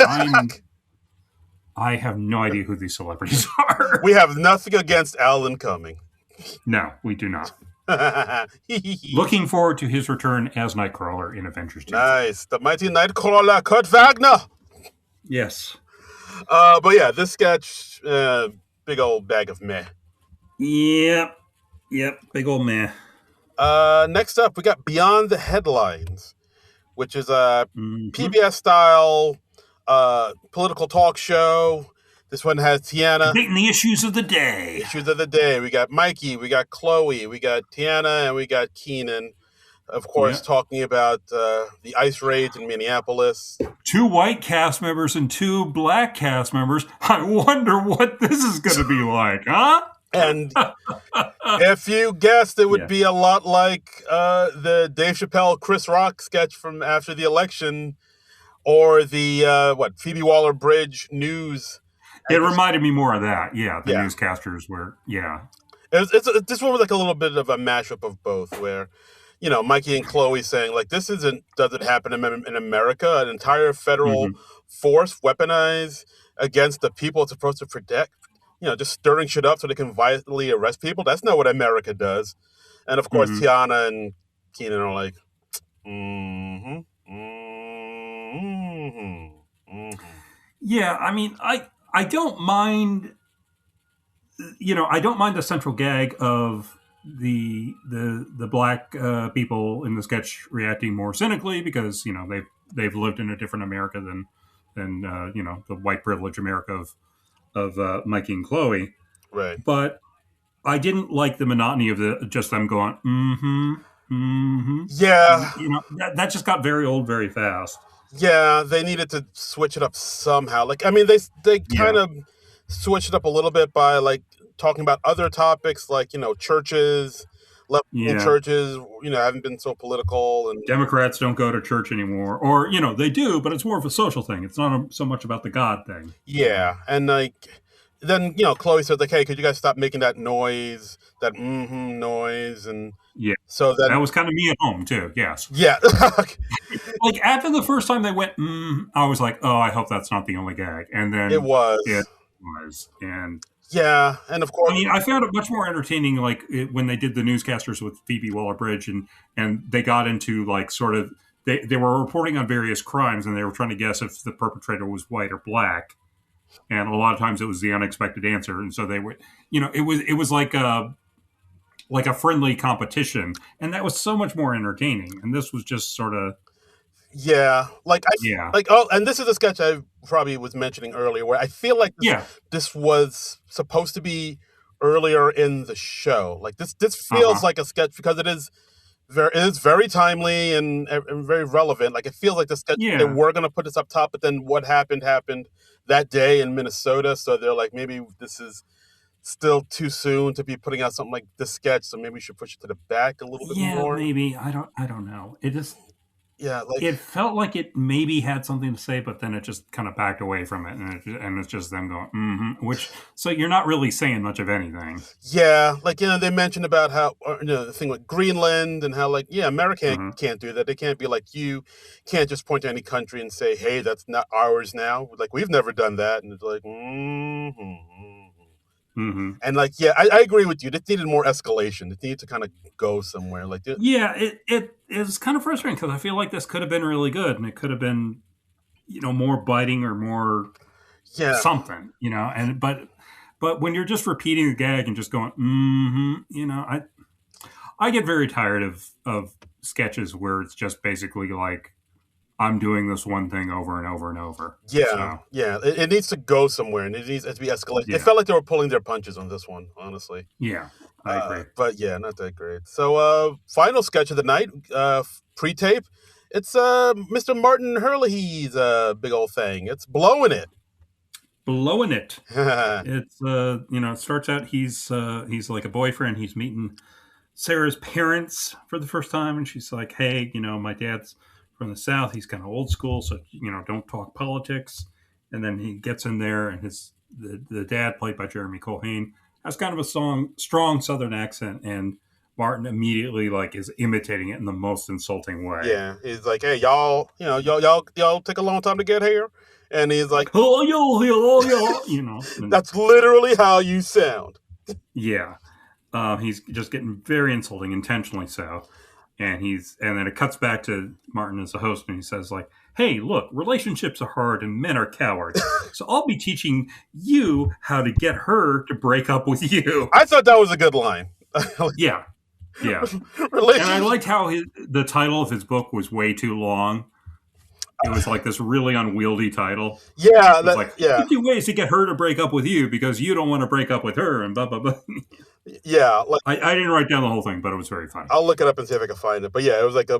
I have no idea who these celebrities are. We have nothing against Alan Cumming. No, we do not. Looking forward to his return as Nightcrawler in Avengers 2. Nice, the mighty Nightcrawler, Kurt Wagner. Yes. But yeah, this sketch, big old bag of meh. Yep. Yep. Big old man. Next up, we got Beyond the Headlines, which is a Mm-hmm. PBS style political talk show. This one has Teyana. Debating the issues of the day. Issues of the day. We got Mikey, we got Chloe, we got Teyana, and we got Keenan. Of course, Yeah. talking about the ICE raids in Minneapolis. 2 white cast members and 2 black cast members. I wonder what this is going to be like, huh? And if you guessed, it would Yeah. be a lot like the Dave Chappelle Chris Rock sketch from after the election, or the Phoebe Waller-Bridge news. It reminded me more of that. Yeah, the Yeah. newscasters were, yeah. This one was like a little bit of a mashup of both, where Mikey and Chloe saying like this doesn't happen in America. An entire federal force weaponized against the people it's supposed to protect. Just stirring shit up so they can violently arrest people. That's not what America does. And of course, Mhm. Teyana and Keenan are like, mm-hmm, mm-hmm, mm-hmm. Yeah, I mean, I don't mind, I don't mind the central gag of the black people in the sketch reacting more cynically because they've lived in a different America than the white privilege America of Mikey and Chloe. Right. But I didn't like the monotony of just them going Yeah. that just got very old very fast. Yeah, they needed to switch it up somehow. Like, I mean, they kind Yeah. of switched it up a little bit by like talking about other topics, like churches, left-wing Yeah. churches, haven't been so political, and Democrats don't go to church anymore, or they do, but it's more of a social thing. It's not so much about the God thing. yeah, and like then Chloe said like, hey, could you guys stop making that noise, that noise, and Yeah, so then that was kind of me at home too. Yes, yeah, like after the first time they went, I was like, oh, I hope that's not the only gag, and then it was. it was, and Yeah, and of I course, mean, I found it much more entertaining, like when they did the newscasters with Phoebe Waller-Bridge, and they got into like sort of they were reporting on various crimes, and they were trying to guess if the perpetrator was white or black, and a lot of times it was the unexpected answer, and so they would, it was like a friendly competition, and that was so much more entertaining. And this was just sort of yeah, yeah, and this is a sketch I probably was mentioning earlier, where I feel like this yeah, this was supposed to be earlier in the show. Like this uh feels huh, like a sketch because it is very timely and very relevant. Like it feels like the sketch they yeah, were gonna put this up top, but then what happened that day in Minnesota. So they're like, maybe this is still too soon to be putting out something like this sketch. So maybe we should push it to the back a little bit yeah. more. Maybe I don't know. Yeah, like It felt like it maybe had something to say, but then it just kind of backed away from it, and it's just them going, which so you're not really saying much of anything. yeah, like they mentioned about how the thing with Greenland and how like America Hmm. can't do that. They can't be like you can't just point to any country and say, hey, that's not ours now. Like we've never done that, and it's like Hmm. and like I agree with you. They needed more escalation. They needed to kind of go somewhere. Like Yeah, it is kind of frustrating because I feel like this could have been really good, and it could have been more biting or more yeah, something, and but when you're just repeating the gag and just going, I get very tired of sketches where it's just basically like I'm doing this one thing over and over and over. yeah, So yeah. It needs to go somewhere, and it needs to be escalated. It yeah, felt like they were pulling their punches on this one, honestly. yeah, I agree. But yeah, not that great. So, final sketch of the night, pre-tape. It's Mr. Martin Hurley's big old thing. It's blowing it. Blowing it. It's it starts out he's like a boyfriend. He's meeting Sarah's parents for the first time, and she's like, "Hey, my dad's from the South. He's kind of old school, so don't talk politics." And then he gets in there, and the dad, played by Jeremy Colhane, has kind of a strong Southern accent, and Martin immediately like is imitating it in the most insulting way. Yeah, he's like, "Hey, y'all, y'all take a long time to get here," and he's like, Oh yo, yo, yo, and "That's literally how you sound." yeah, he's just getting very insulting, intentionally so. And then it cuts back to Martin as a host, and he says like, "Hey, look, relationships are hard, and men are cowards. So I'll be teaching you how to get her to break up with you." I thought that was a good line. Yeah, yeah. And I Relationship. liked how the title of his book was way too long. It was like this really unwieldy title. Yeah, It was like yeah, 50 ways to get her to break up with you because you don't want to break up with her, and blah blah blah. yeah. Like I didn't write down the whole thing, but it was very funny. I'll look it up and see if I can find it. But yeah, it was like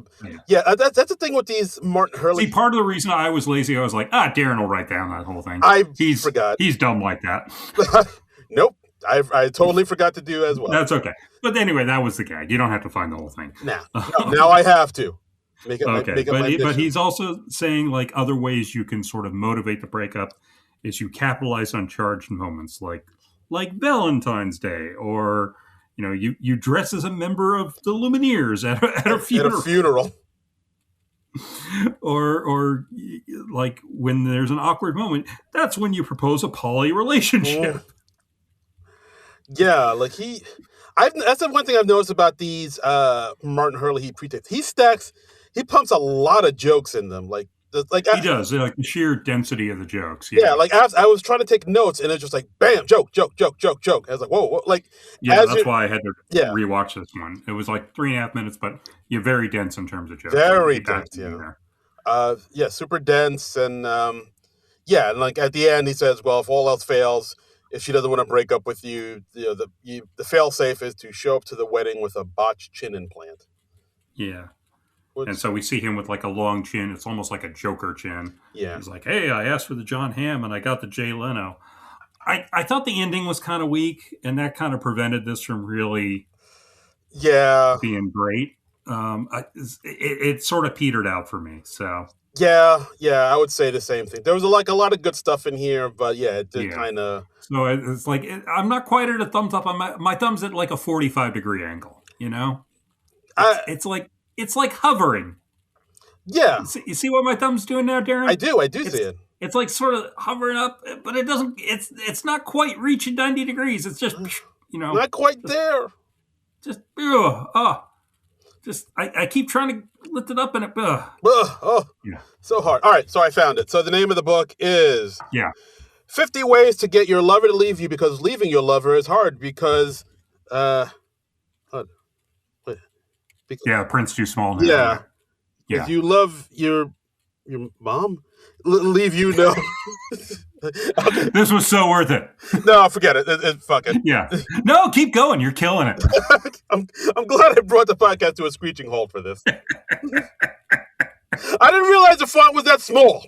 Yeah. that's the thing with these Martin See, Hurley. part of the reason I was lazy, I was like, Darren will write down that whole thing. I He's forgot. he's dumb like that. Nope. I totally forgot to do as well. That's okay. But anyway, that was the gag. You don't have to find the whole thing. Now, now I have to Okay, make it my but mission. he's also saying like other ways you can sort of motivate the breakup is you capitalize on charged moments like Valentine's Day, or you dress as a member of the Lumineers at a At a funeral, funeral. or like when there's an awkward moment, that's when you propose a poly relationship. Mm. Yeah, like that's the one thing I've noticed about these Martin Hurley he pre-tapes. He pumps a lot of jokes in them. He does, like the sheer density of the jokes. yeah, Yeah, like I was trying to take notes and it's just like bam, joke, joke, joke, joke, joke. I was like, whoa, whoa. Like yeah. as That's you why I had to yeah, rewatch this one. It was like 3.5 minutes, but you're very dense in terms of jokes. very He packed dense, it in yeah. there. Yeah, super dense and yeah, and like at the end he says, well, if all else fails, if she doesn't want to break up with you, the fail safe is to show up to the wedding with a botched chin implant. Yeah, and Which so we see him with like a long chin. It's almost like a Joker chin. yeah. He's like, "Hey, I asked for the John Hamm, and I got the Jay Leno." I thought the ending was kind of weak, and that kind of prevented this from really Yeah. being great. It sort of petered out for me. So Yeah, yeah, I would say the same thing. There was a lot of good stuff in here, but yeah, it did yeah. kind of. So it's like I'm not quite at a thumbs up. My thumb's at like a 45-degree angle. I It's like hovering. yeah, You see what my thumb's doing now, Darren? I do see It's it. it's like sort of hovering up, but it doesn't. It's not quite reaching 90 degrees. It's just Not quite there. just just I keep trying to lift it up and it. Yeah. So hard. All right, so I found it. So the name of the book is 50 Ways to Get Your Lover to Leave You Because Leaving Your Lover is Hard because print's too small now. Yeah. If you love your mom, leave you no. Okay. This was so worth it. No, forget it. Fuck it. Yeah. No, keep going. You're killing it. I'm glad I brought the podcast to a screeching halt for this. I didn't realize the font was that small.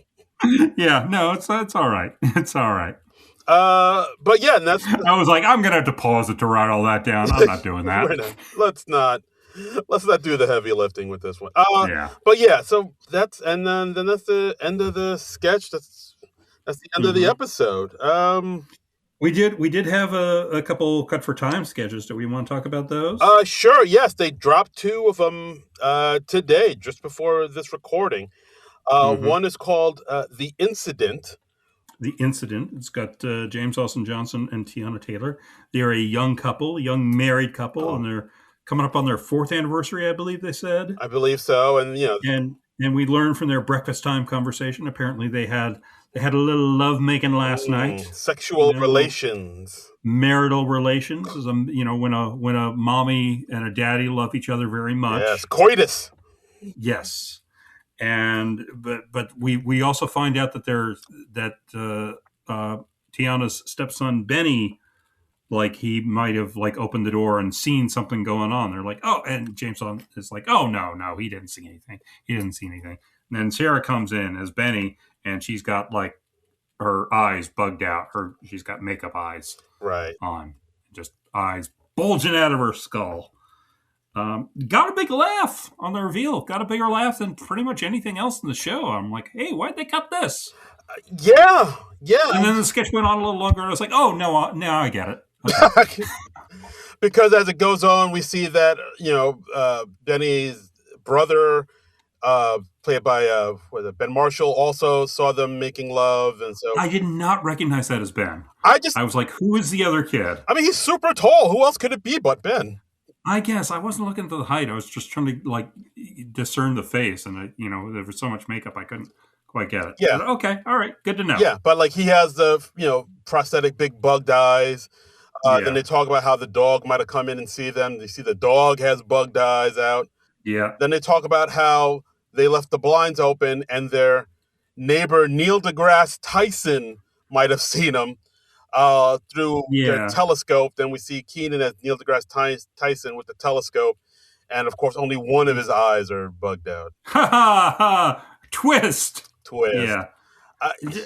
Yeah, no, it's all right. It's all right. But yeah, and that's. I was like, I'm gonna have to pause it to write all that down. I'm not doing that. Let's not do the heavy lifting with this one. But yeah, so that's then that's the end of the sketch. That's the end of the episode. We did have a couple cut for time sketches. Do we want to talk about those? Sure. Yes, they dropped 2 of them today, just before this recording. One is called The Incident. The Incident. It's got James Austin Johnson and Teyana Taylor. They're a young couple, married couple, and they're coming up on their 4th anniversary, I believe they said. I believe so, and and we learned from their breakfast time conversation. Apparently, they had a little love making last night. Sexual relations, marital relations. Is when a mommy and a daddy love each other very much. Yes, coitus. Yes. And but we also find out that Teyana's stepson Benny, like he might have like opened the door and seen something going on. They're like, oh, and James is like, oh no, he didn't see anything. He didn't see anything. And then Sarah comes in as Benny, and she's got like her eyes bugged out. She's got makeup eyes on, just eyes bulging out of her skull. Got a big laugh on the reveal. Got a bigger laugh than pretty much anything else in the show. I'm like, hey, why'd they cut this? Yeah. And then the sketch went on a little longer, and I was like, oh, no, now I get it. Okay. Because as it goes on, we see that, Benny's brother, played by Ben Marshall, also saw them making love, and so I did not recognize that as Ben. I was like, who is the other kid? I mean, he's super tall. Who else could it be but Ben? I guess I wasn't looking for the height. I was just trying to like discern the face, and there was so much makeup I couldn't quite get it. Yeah. But, okay. All right. Good to know. Yeah, but like he has the prosthetic big bugged eyes. Then they talk about how the dog might have come in and see them. They see the dog has bugged eyes out. Yeah. Then they talk about how they left the blinds open and their neighbor Neil deGrasse Tyson might have seen them through their telescope. Then we see Keenan as Neil deGrasse Tyson with the telescope. And, of course, only one of his eyes are bugged out. Ha ha ha! Twist! Yeah.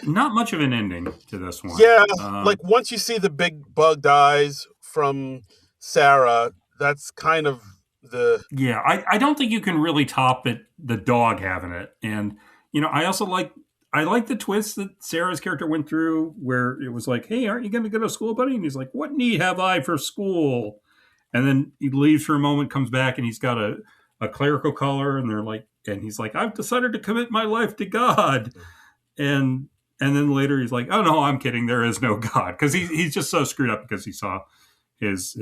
Not much of an ending to this one. Yeah, like once you see the big bugged eyes from Sarah, that's kind of the... Yeah, I don't think you can really top it, the dog having it. And, I also like the twist that Sarah's character went through where it was like, hey, aren't you going to go to school, buddy? And he's like, what need have I for school? And then he leaves for a moment, comes back, and he's got a clerical collar, and he's like, I've decided to commit my life to God. And then later he's like, oh no, I'm kidding. There is no God. Because he's just so screwed up because he saw his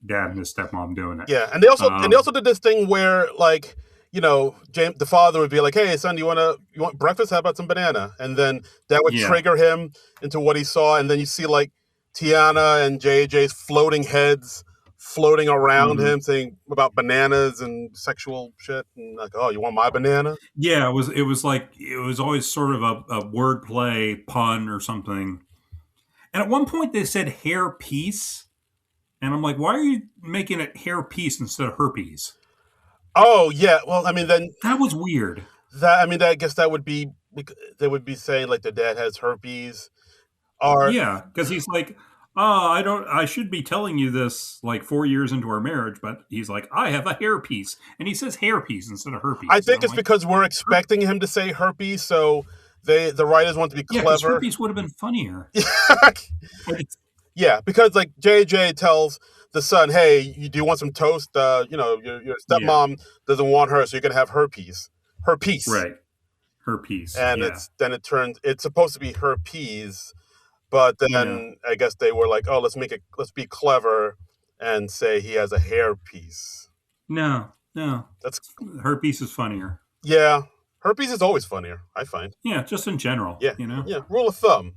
dad and his stepmom doing it. Yeah. And they also did this thing where like, James, the father would be like, hey son, you want breakfast? How about some banana? And then that would trigger him into what he saw. And then you see like Teyana and JJ's floating heads floating around him saying about bananas and sexual shit, and like, oh, you want my banana? Yeah, it was always sort of a wordplay pun or something. And at one point they said hair piece, and I'm like, why are you making it hair piece instead of herpes? Oh yeah, well, I mean, then that was weird. I guess that would be, they would be saying like the dad has herpes, or because he's like, I should be telling you this like 4 years into our marriage, but he's like, I have a hairpiece. And he says hairpiece instead of herpes. I think it's because we're expecting him to say herpes, so the writers want to be clever. Yeah, herpes would have been funnier. Yeah, because like JJ tells the son, hey, do you want some toast? Your stepmom doesn't want her, so you're going to have herpes. Her piece. Right. Her piece. and Yeah. it's supposed to be her peas, but Yeah. then I guess they were like, oh, let's be clever and say he has a hair piece. No. No. That's Her piece is funnier. Yeah, herpes is always funnier, I find. Yeah, just in general, Yeah, you know? yeah. Rule of thumb: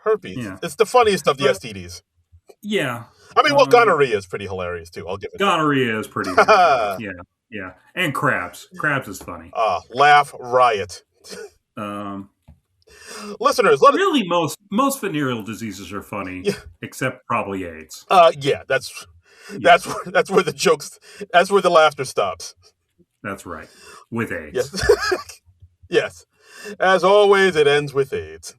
herpes. Yeah. It's the funniest of the But STDs. yeah. I mean, well, gonorrhea is pretty hilarious too. I'll give it. Gonorrhea is pretty ridiculous. Yeah. Yeah. And crabs. Crabs is funny. Laugh riot. Um, Listeners, really, most venereal diseases are funny, Yeah. except probably AIDS. Yeah, that's Yeah. that's where the jokes. That's where the laughter stops. That's right. With AIDS. Yes. Yes. As always, it ends with AIDS.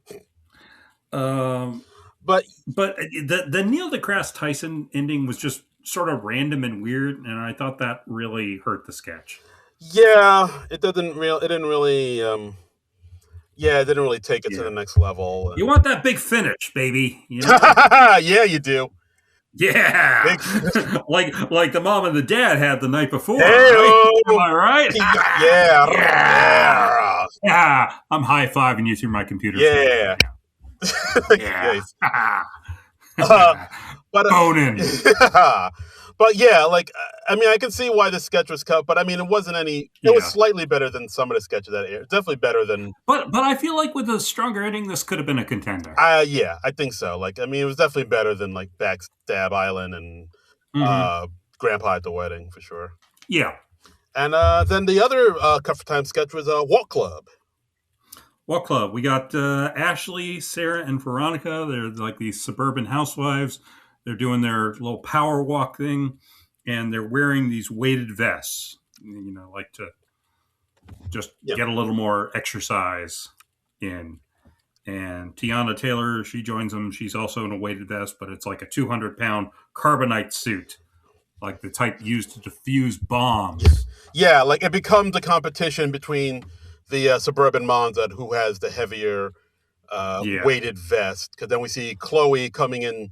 But the Neil deGrasse Tyson ending was just sort of random and weird, and I thought that really hurt the sketch. yeah, it didn't really take it to the next level. You want that big finish, baby. You know? Yeah, you do. Yeah. like the mom and the dad had the night before. Hey-o. Right? Am I right? Yeah. Yeah. Yeah. I'm high-fiving you through my computer. Yeah. Yeah. But Bonin. But yeah, I mean, I can see why the sketch was cut, but I mean, it wasn't any. It was slightly better than some of the sketches that aired. Definitely better than. But I feel like with a stronger ending, this could have been a contender. Yeah, I think so. I mean, it was definitely better than Backstab Island and Grandpa at the Wedding for sure. Yeah. And then the other Cut for Time sketch was Walk Club. Walk Club. We got Ashley, Sarah, and Veronica. They're like these suburban housewives. They're doing their little power walk thing, and they're wearing these weighted vests, to just get a little more exercise in. And Teyana Taylor, she joins them. She's also in a weighted vest, but it's like a 200-pound carbonite suit, like the type used to defuse bombs. Yeah, it becomes a competition between the suburban moms who has the heavier weighted vest. Because then we see Chloe coming in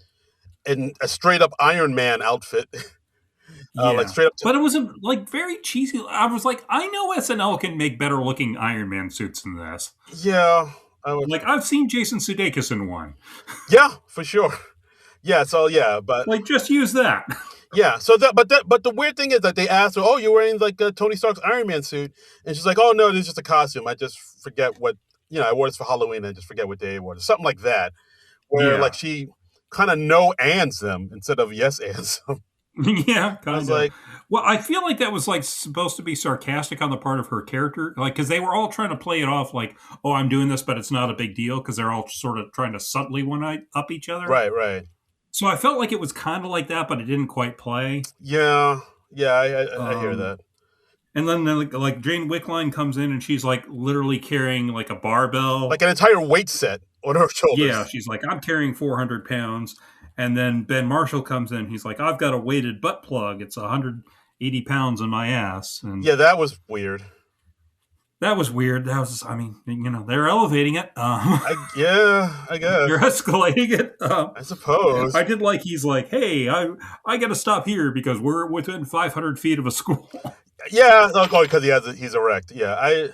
a straight up Iron Man outfit. Straight up. But it was very cheesy. I was like, I know SNL can make better looking Iron Man suits than this. Yeah. I've seen Jason Sudeikis in one. Yeah, for sure. Yeah, so yeah, but just use that. Yeah, so but the weird thing is that they asked her, "Oh, you're wearing Tony Stark's Iron Man suit," and she's like, "Oh no, this is just a costume. I just forget what I wore this for Halloween. I just forget what day it was, something like that." Where she kind of no ands them instead of yes ands them. Yeah, kind of. Well, I feel like that was supposed to be sarcastic on the part of her character, because they were all trying to play it off like, "Oh, I'm doing this, but it's not a big deal," because they're all sort of trying to subtly one-up each other. Right. So I felt like it was kind of like that, but it didn't quite play. Yeah, I hear that. And then Jane Wickline comes in and she's literally carrying a barbell, an entire weight set on her shoulders. Yeah, she's like, I'm carrying 400 pounds. And then Ben Marshall comes in. He's like, I've got a weighted butt plug. It's 180 pounds in my ass. And yeah, that was weird. That was weird. That was, I mean, they're elevating it. I guess. They're escalating it. I suppose. I did he's like, hey, I got to stop here because we're within 500 feet of a school. Yeah, because he's erect. Yeah,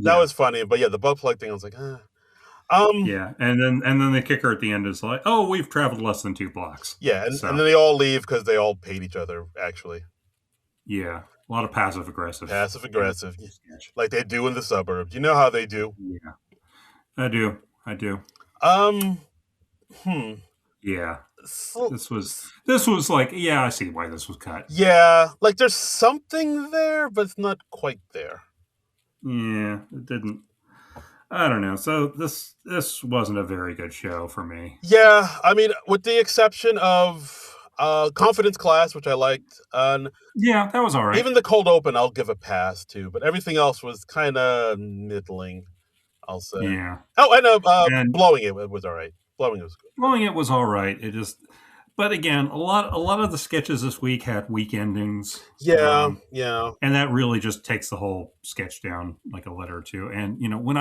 that was funny. But yeah, the butt plug thing, I was like, yeah, and then the kicker at the end is like, oh, we've traveled less than 2 blocks. Yeah, and then they all leave because they all paid each other, actually. Yeah, a lot of passive aggressive. Like they do in the suburbs. You know how they do. Yeah, I do. Yeah. This was I see why this was cut. Yeah, there's something there, but it's not quite there. Yeah, it didn't. I don't know. So this wasn't a very good show for me. Yeah, I mean, with the exception of Confidence Class, which I liked. Yeah, that was all right. Even the cold open, I'll give a pass to, but everything else was kind of middling, I'll say. Yeah. Oh, and Blowing It was all right. Blowing It was all right. It just, but again, a lot of the sketches this week had weak endings. Yeah, and that really just takes the whole sketch down like a letter or two. And when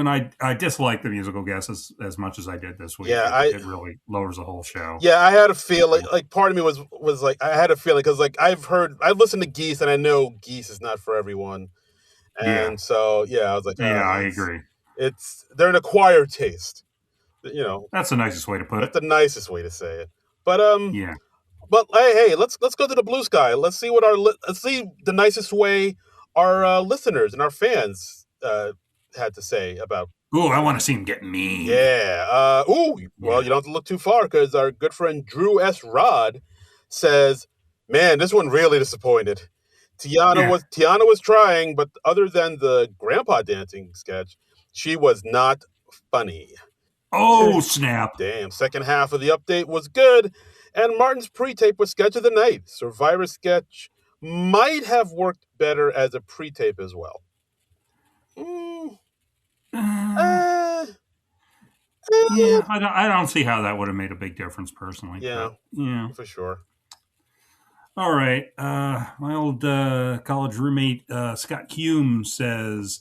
I dislike the musical guests as much as I did this week, it really lowers the whole show. Yeah, I had a feeling. Part of me was like, I had a feeling because I've listened to Geese and I know Geese is not for everyone. Yeah. And so, yeah, I was like, Yeah, I agree. they're an acquired taste. You know, That's the nicest way to put that's it. the nicest way to say it. But Yeah. hey, let's go to the blue sky. Let's see let's see the nicest way our listeners and our fans had to say about. Ooh, I want to see him get mean. Yeah. Well, Yeah. you don't have to look too far because our good friend Drew S. Rod says, "Man, this one really disappointed. Yeah. Tiana was trying, but other than the grandpa dancing sketch, she was not funny." Oh, snap. Damn. Second half of the update was good, and Martin's pre-tape was sketch of the night. Survivor sketch might have worked better as a pre-tape as well. Mm, Uh, uh, yeah, I don't see how that would have made a big difference personally. yeah, But yeah. for sure. All right. My old college roommate, Scott Hume, says,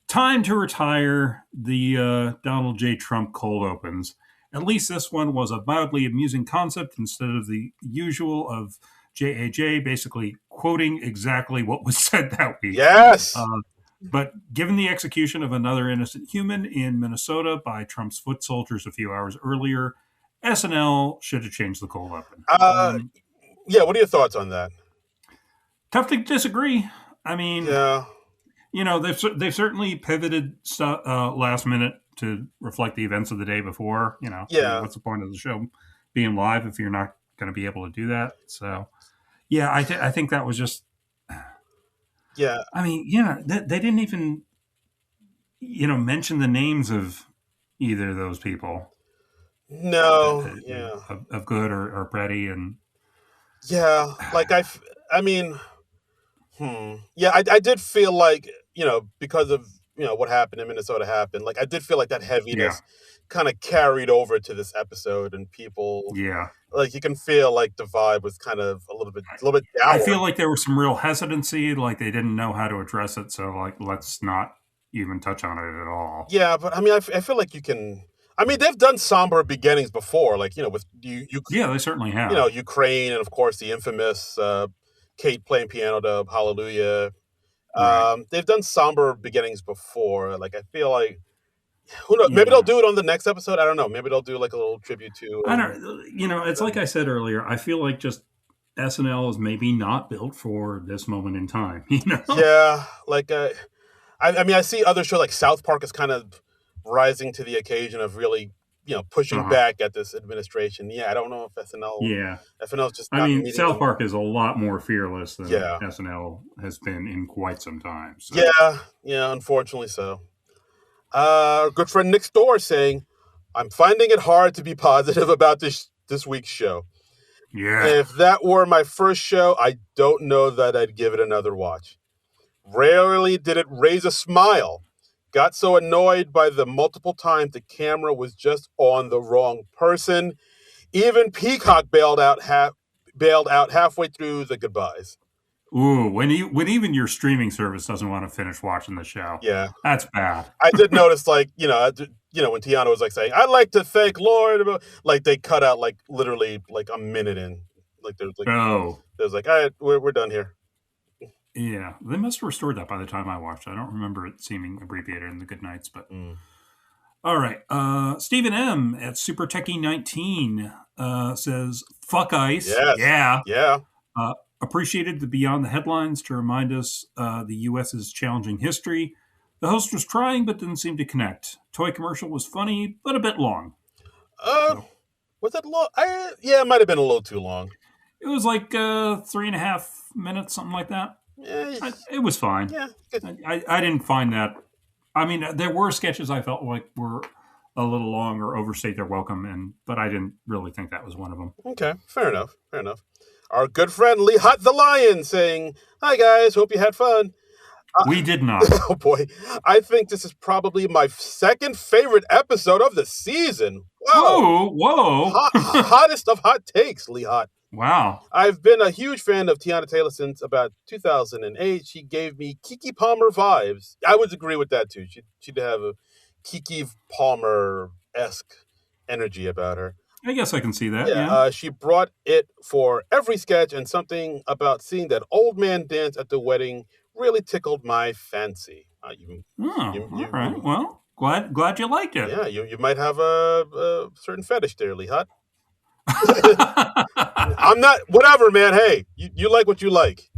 time to retire the Donald J. Trump cold opens. At least this one was a mildly amusing concept instead of the usual of JAJ basically quoting exactly what was said that week. Yes. But given the execution of another innocent human in Minnesota by Trump's foot soldiers a few hours earlier, SNL should have changed the cold open. Yeah. What are your thoughts on that? Tough to disagree. I mean, Yeah. they've certainly pivoted stuff last minute to reflect the events of the day before. Yeah. What's the point of the show being live if you're not going to be able to do that? So, yeah, I think that was just. Yeah. I mean, they didn't even mention the names of either of those people. No. Yeah. Of Good or Pretty and Yeah. Like I mean, yeah, I did feel like, because of, what happened in Minnesota happened. Like I did feel like that yeah, heaviness kind of carried over to this episode, and people, yeah. like, you can feel like the vibe was kind of a little bit I dour. feel like there was some real hesitancy, like they didn't know how to address it. So, like, let's not even touch on it at all. Yeah, but I mean, I feel like you can. I mean, they've done somber beginnings before, like, with Yeah, they certainly have. Ukraine, and of course the infamous Kate playing piano to Hallelujah. Right. They've done somber beginnings before. Like I feel like, who knows? Maybe they'll Yeah. do it on the next episode. I don't know. Maybe they'll do like a little tribute to. I don't, it's like I said earlier, I feel like just SNL is maybe not built for this moment in time, Yeah, like I mean, I see other shows like South Park is kind of rising to the occasion of really, pushing Uh-huh. back at this administration. Yeah, I don't know if Yeah. SNL is just I not mean, meeting South them. Park is a lot more fearless than Yeah, SNL has been in quite some time. So, yeah. Unfortunately, so. Our good friend next door saying, "I'm finding it hard to be positive about this week's show. yeah. If that were my first show, I don't know that I'd give it another watch. Rarely did it raise a smile. Got so annoyed by the multiple times the camera was just on the wrong person. Even Peacock bailed out halfway through the goodbyes." Ooh, when even your streaming service doesn't want to finish watching the show, Yeah, that's bad. I did notice, like, when Tiana was like saying, "I'd like to thank Lord," like they cut out like literally like a minute in, like Oh, there's like, "All right, we're done here." yeah. They must have restored that by the time I watched it. I don't remember it seeming abbreviated in the good nights, but Mm. all right. Stephen M at Super Techie 19 says, "Fuck ice." Yes, Yeah. yeah, Appreciated the Beyond the Headlines to remind us the U.S.'s challenging history. The host was trying but didn't seem to connect. Toy commercial was funny but a bit long. uh, So was that long? Yeah, it might have been a little too long. it was like 3.5 minutes, something like that. Yeah, It was fine. yeah, I didn't find that. I mean, there were sketches I felt like were a little long or overstayed their welcome, but I didn't really think that was one of them. okay, fair enough, fair enough. Our good friend Lee Hot the Lion saying, "Hi guys, hope you had fun." We did not. Oh boy, I think this is probably my second favorite episode of the season. Wow, Whoa! hottest of hot takes, Lee Hot. Wow. I've been a huge fan of Tiana Taylor since about 2008. She gave me Kiki Palmer vibes. I would agree with that too. She'd have a Kiki Palmer esque energy about her. I guess I can see that. Yeah, Yeah. she brought it for every sketch, and something about seeing that old man dance at the wedding really tickled my fancy. Oh, all right. Well, glad you liked it. Yeah, you might have a certain fetish there, Lee Hut. I'm not. Whatever, man. Hey, you like what you like.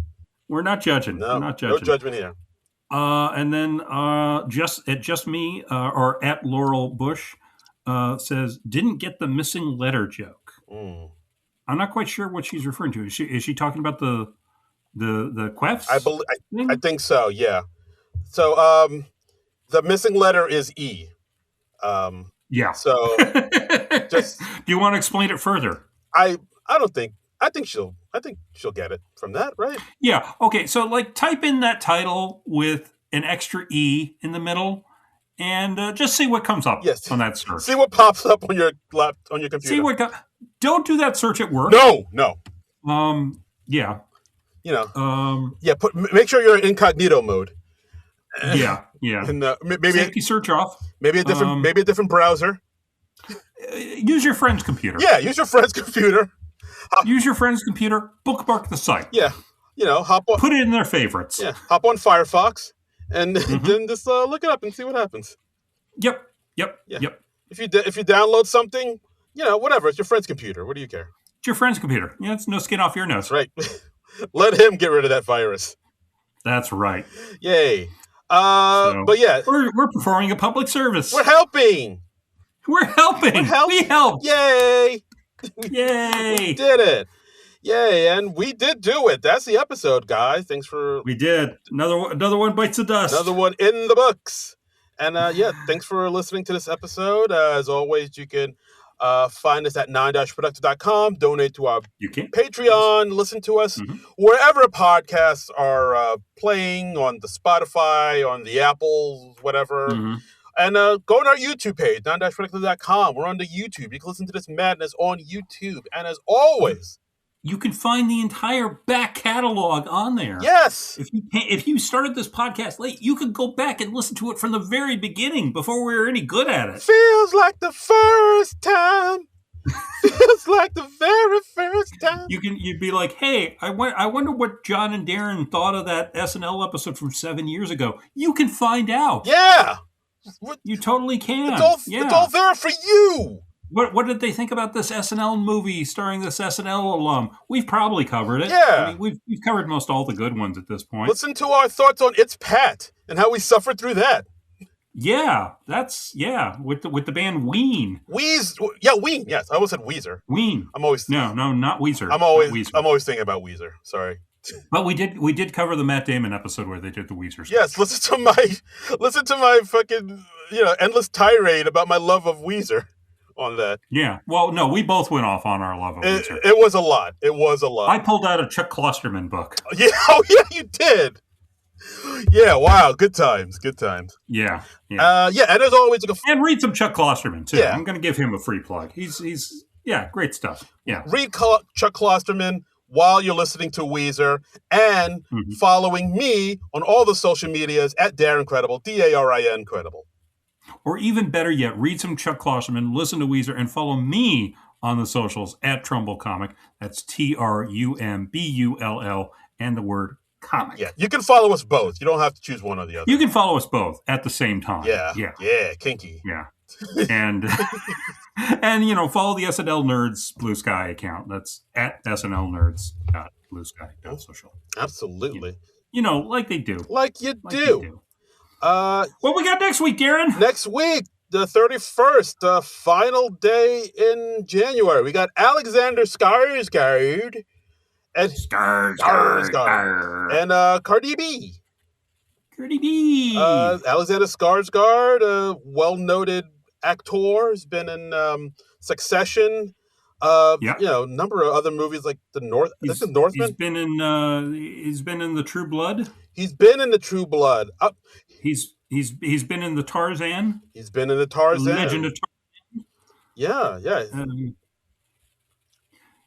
We're not judging. No, We're not judging. no judgment here. And then just me or at Laurel Bush says didn't get the missing letter joke. I'm not quite sure what she's referring to. Is she talking about the quefs? I think so. Yeah. So the missing letter is E. Yeah. So just do you want to explain it further? I think she'll get it from that, right? Yeah. Okay. So like type in that title with an extra E in the middle, and just see what comes up on that search. See what pops up on your computer. See what. Don't do that search at work. No. Yeah. You know. Yeah. Make sure you're in incognito mode. Yeah. And maybe safety search off. Maybe a different browser. Use your friend's computer. Yeah. Use your friend's computer. Use your friend's computer. Bookmark the site. Yeah. Hop on. Put it in their favorites. Yeah. Hop on Firefox and then just look it up and see what happens. Yep. If you download something, whatever. It's your friend's computer. What do you care? It's your friend's computer. Yeah, it's no skin off your nose. That's right. Let him get rid of that virus. That's right. Yay. But yeah, we're performing a public service. We're helping. We helped. Yay. Yay. We did it. Yay. And we did do it. That's the episode, guys. Thanks for... We did. Another one bites the dust. Another one in the books. And thanks for listening to this episode. As always, you can find us at Non-Productive.com. Donate to our Patreon. Listen to us wherever podcasts are playing, on the Spotify, on the Apple, whatever. And go on our YouTube page, Non-Productive.com. We're on the YouTube. You can listen to this madness on YouTube. And as always, you can find the entire back catalog on there. Yes. If you started this podcast late, you could go back and listen to it from the very beginning before we were any good at it. Feels like the first time. Feels like the very first time. You'd be like, hey, I wonder what John and Darren thought of that SNL episode from 7 years ago. You can find out. Yeah. You totally can. It's all there for you. What did they think about this SNL movie starring this SNL alum? We've probably covered it. Yeah. I mean, we've covered most all the good ones at this point. Listen to our thoughts on It's Pat and how we suffered through that. Yeah, with the band Ween. Ween. Yes, I almost said Weezer. Ween. No, not Weezer. I'm always thinking about Weezer. Sorry. But we did cover the Matt Damon episode where they did the Weezer stuff. Yes, listen to my fucking endless tirade about my love of Weezer on that. Yeah. Well, no, we both went off on our love of Weezer. It was a lot. I pulled out a Chuck Klosterman book. Yeah. Oh yeah, you did. Yeah. Wow. Good times. Yeah. And as always, and read some Chuck Klosterman too. Yeah. I'm going to give him a free plug. He's great stuff. Yeah. Read Chuck Klosterman while you're listening to Weezer, and following me on all the social medias at Darren Credible, DARIN Credible. Or even better yet, read some Chuck Klosterman, listen to Weezer, and follow me on the socials at Trumbull Comic. That's TRUMBULL and the word comic. Yeah, you can follow us both. You don't have to choose one or the other. You can follow us both at the same time. Yeah, kinky. Yeah. And follow the SNL Nerds Blue Sky account. That's at SNLNerds.bluesky.social. Absolutely. Like they do. Like you do. What we got next week, Darren? Next week, the 31st, the final day in January. We got Alexander Skarsgård and and Cardi B. Alexander Skarsgård, a well-noted actor, has been in Succession. A number of other movies like The Northman. He's been in The True Blood. He's been in The True Blood. He's been in the Tarzan. He's been in the Tarzan. Legend of Tarzan. Yeah.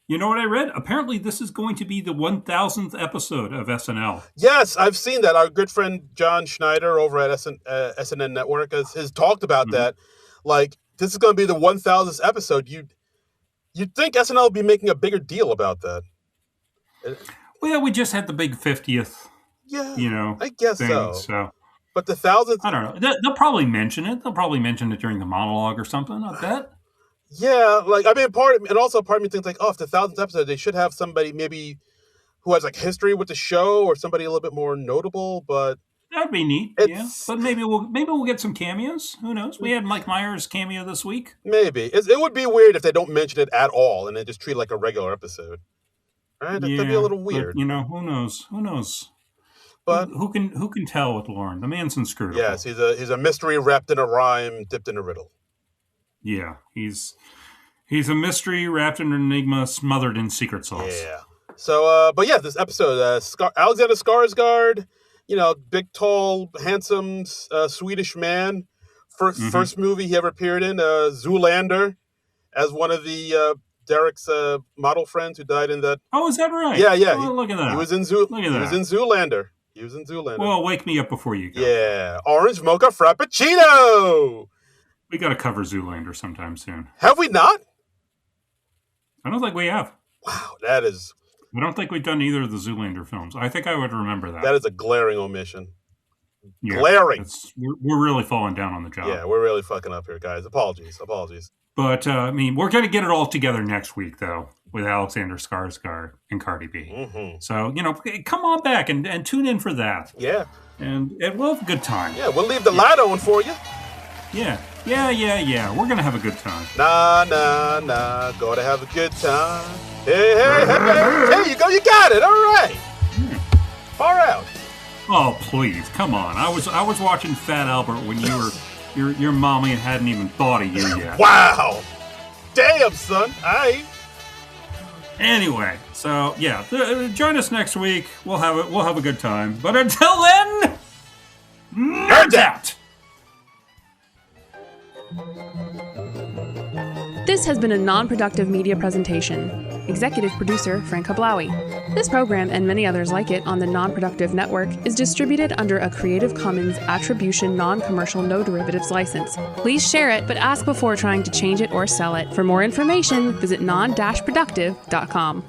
You know what I read? Apparently, this is going to be the 1000th episode of SNL. Yes, I've seen that. Our good friend John Schneider over at SNN Network has talked about that. Like, this is going to be the 1000th episode. You'd think SNL would be making a bigger deal about that. Well, we just had the big 50th. Yeah, you know, I guess thing. so. So But the thousandth, I don't know. They'll probably mention it. They'll probably mention it during the monologue or something. I bet. yeah, like I mean, part of, and also part of me thinks like, oh, if the thousandth episode, they should have somebody maybe who has like history with the show or somebody a little bit more notable. But That'd be neat. Yeah, it's but maybe we'll get some cameos. Who knows? We had Mike Myers cameo this week. maybe it would be weird if they don't mention it at all and they just treat it like a regular episode. Right? That'd be a Yeah, little but weird. you know, who knows? Who knows? But Who can tell with Lauren? The man's inscrutable. yes, he's a mystery wrapped in a rhyme, dipped in a riddle. Yeah, he's a mystery wrapped in an enigma, smothered in secret sauce. Yeah. So, but yeah, this episode, Alexander Skarsgård, big, tall, handsome Swedish man. First movie he ever appeared in, Zoolander, as one of the Derek's model friends who died in that. Oh, is that right? Yeah. Oh, look at that. He was in Zoolander. Well, wake me up before you go. Yeah, orange mocha frappuccino. We got to cover Zoolander sometime soon. Have we not? I don't think we have. Wow, that is. I don't think we've done either of the Zoolander films. I think I would remember that. That is a glaring omission. Yeah, glaring. We're really falling down on the job. Yeah, we're really fucking up here, guys. Apologies. But, I mean, we're going to get it all together next week, though, with Alexander Skarsgård and Cardi B. Mm-hmm. So, come on back and tune in for that. Yeah. And we'll have a good time. Yeah, we'll leave the light on for you. Yeah. We're going to have a good time. Nah. Gonna have a good time. Hey. There you go. You got it. All right. Far out. Oh, please. Come on. I was watching Fat Albert when you were... Your mommy hadn't even thought of you yet. Wow. Damn, son. Anyway, so yeah, join us next week. We'll have a good time. But until then, nerd out. This has been a non-productive media presentation. Executive producer Frank Hablawi. This program and many others like it on the Non-Productive Network is distributed under a Creative Commons Attribution Non-Commercial No Derivatives license. Please share it, but ask before trying to change it or sell it. For more information, visit non-productive.com.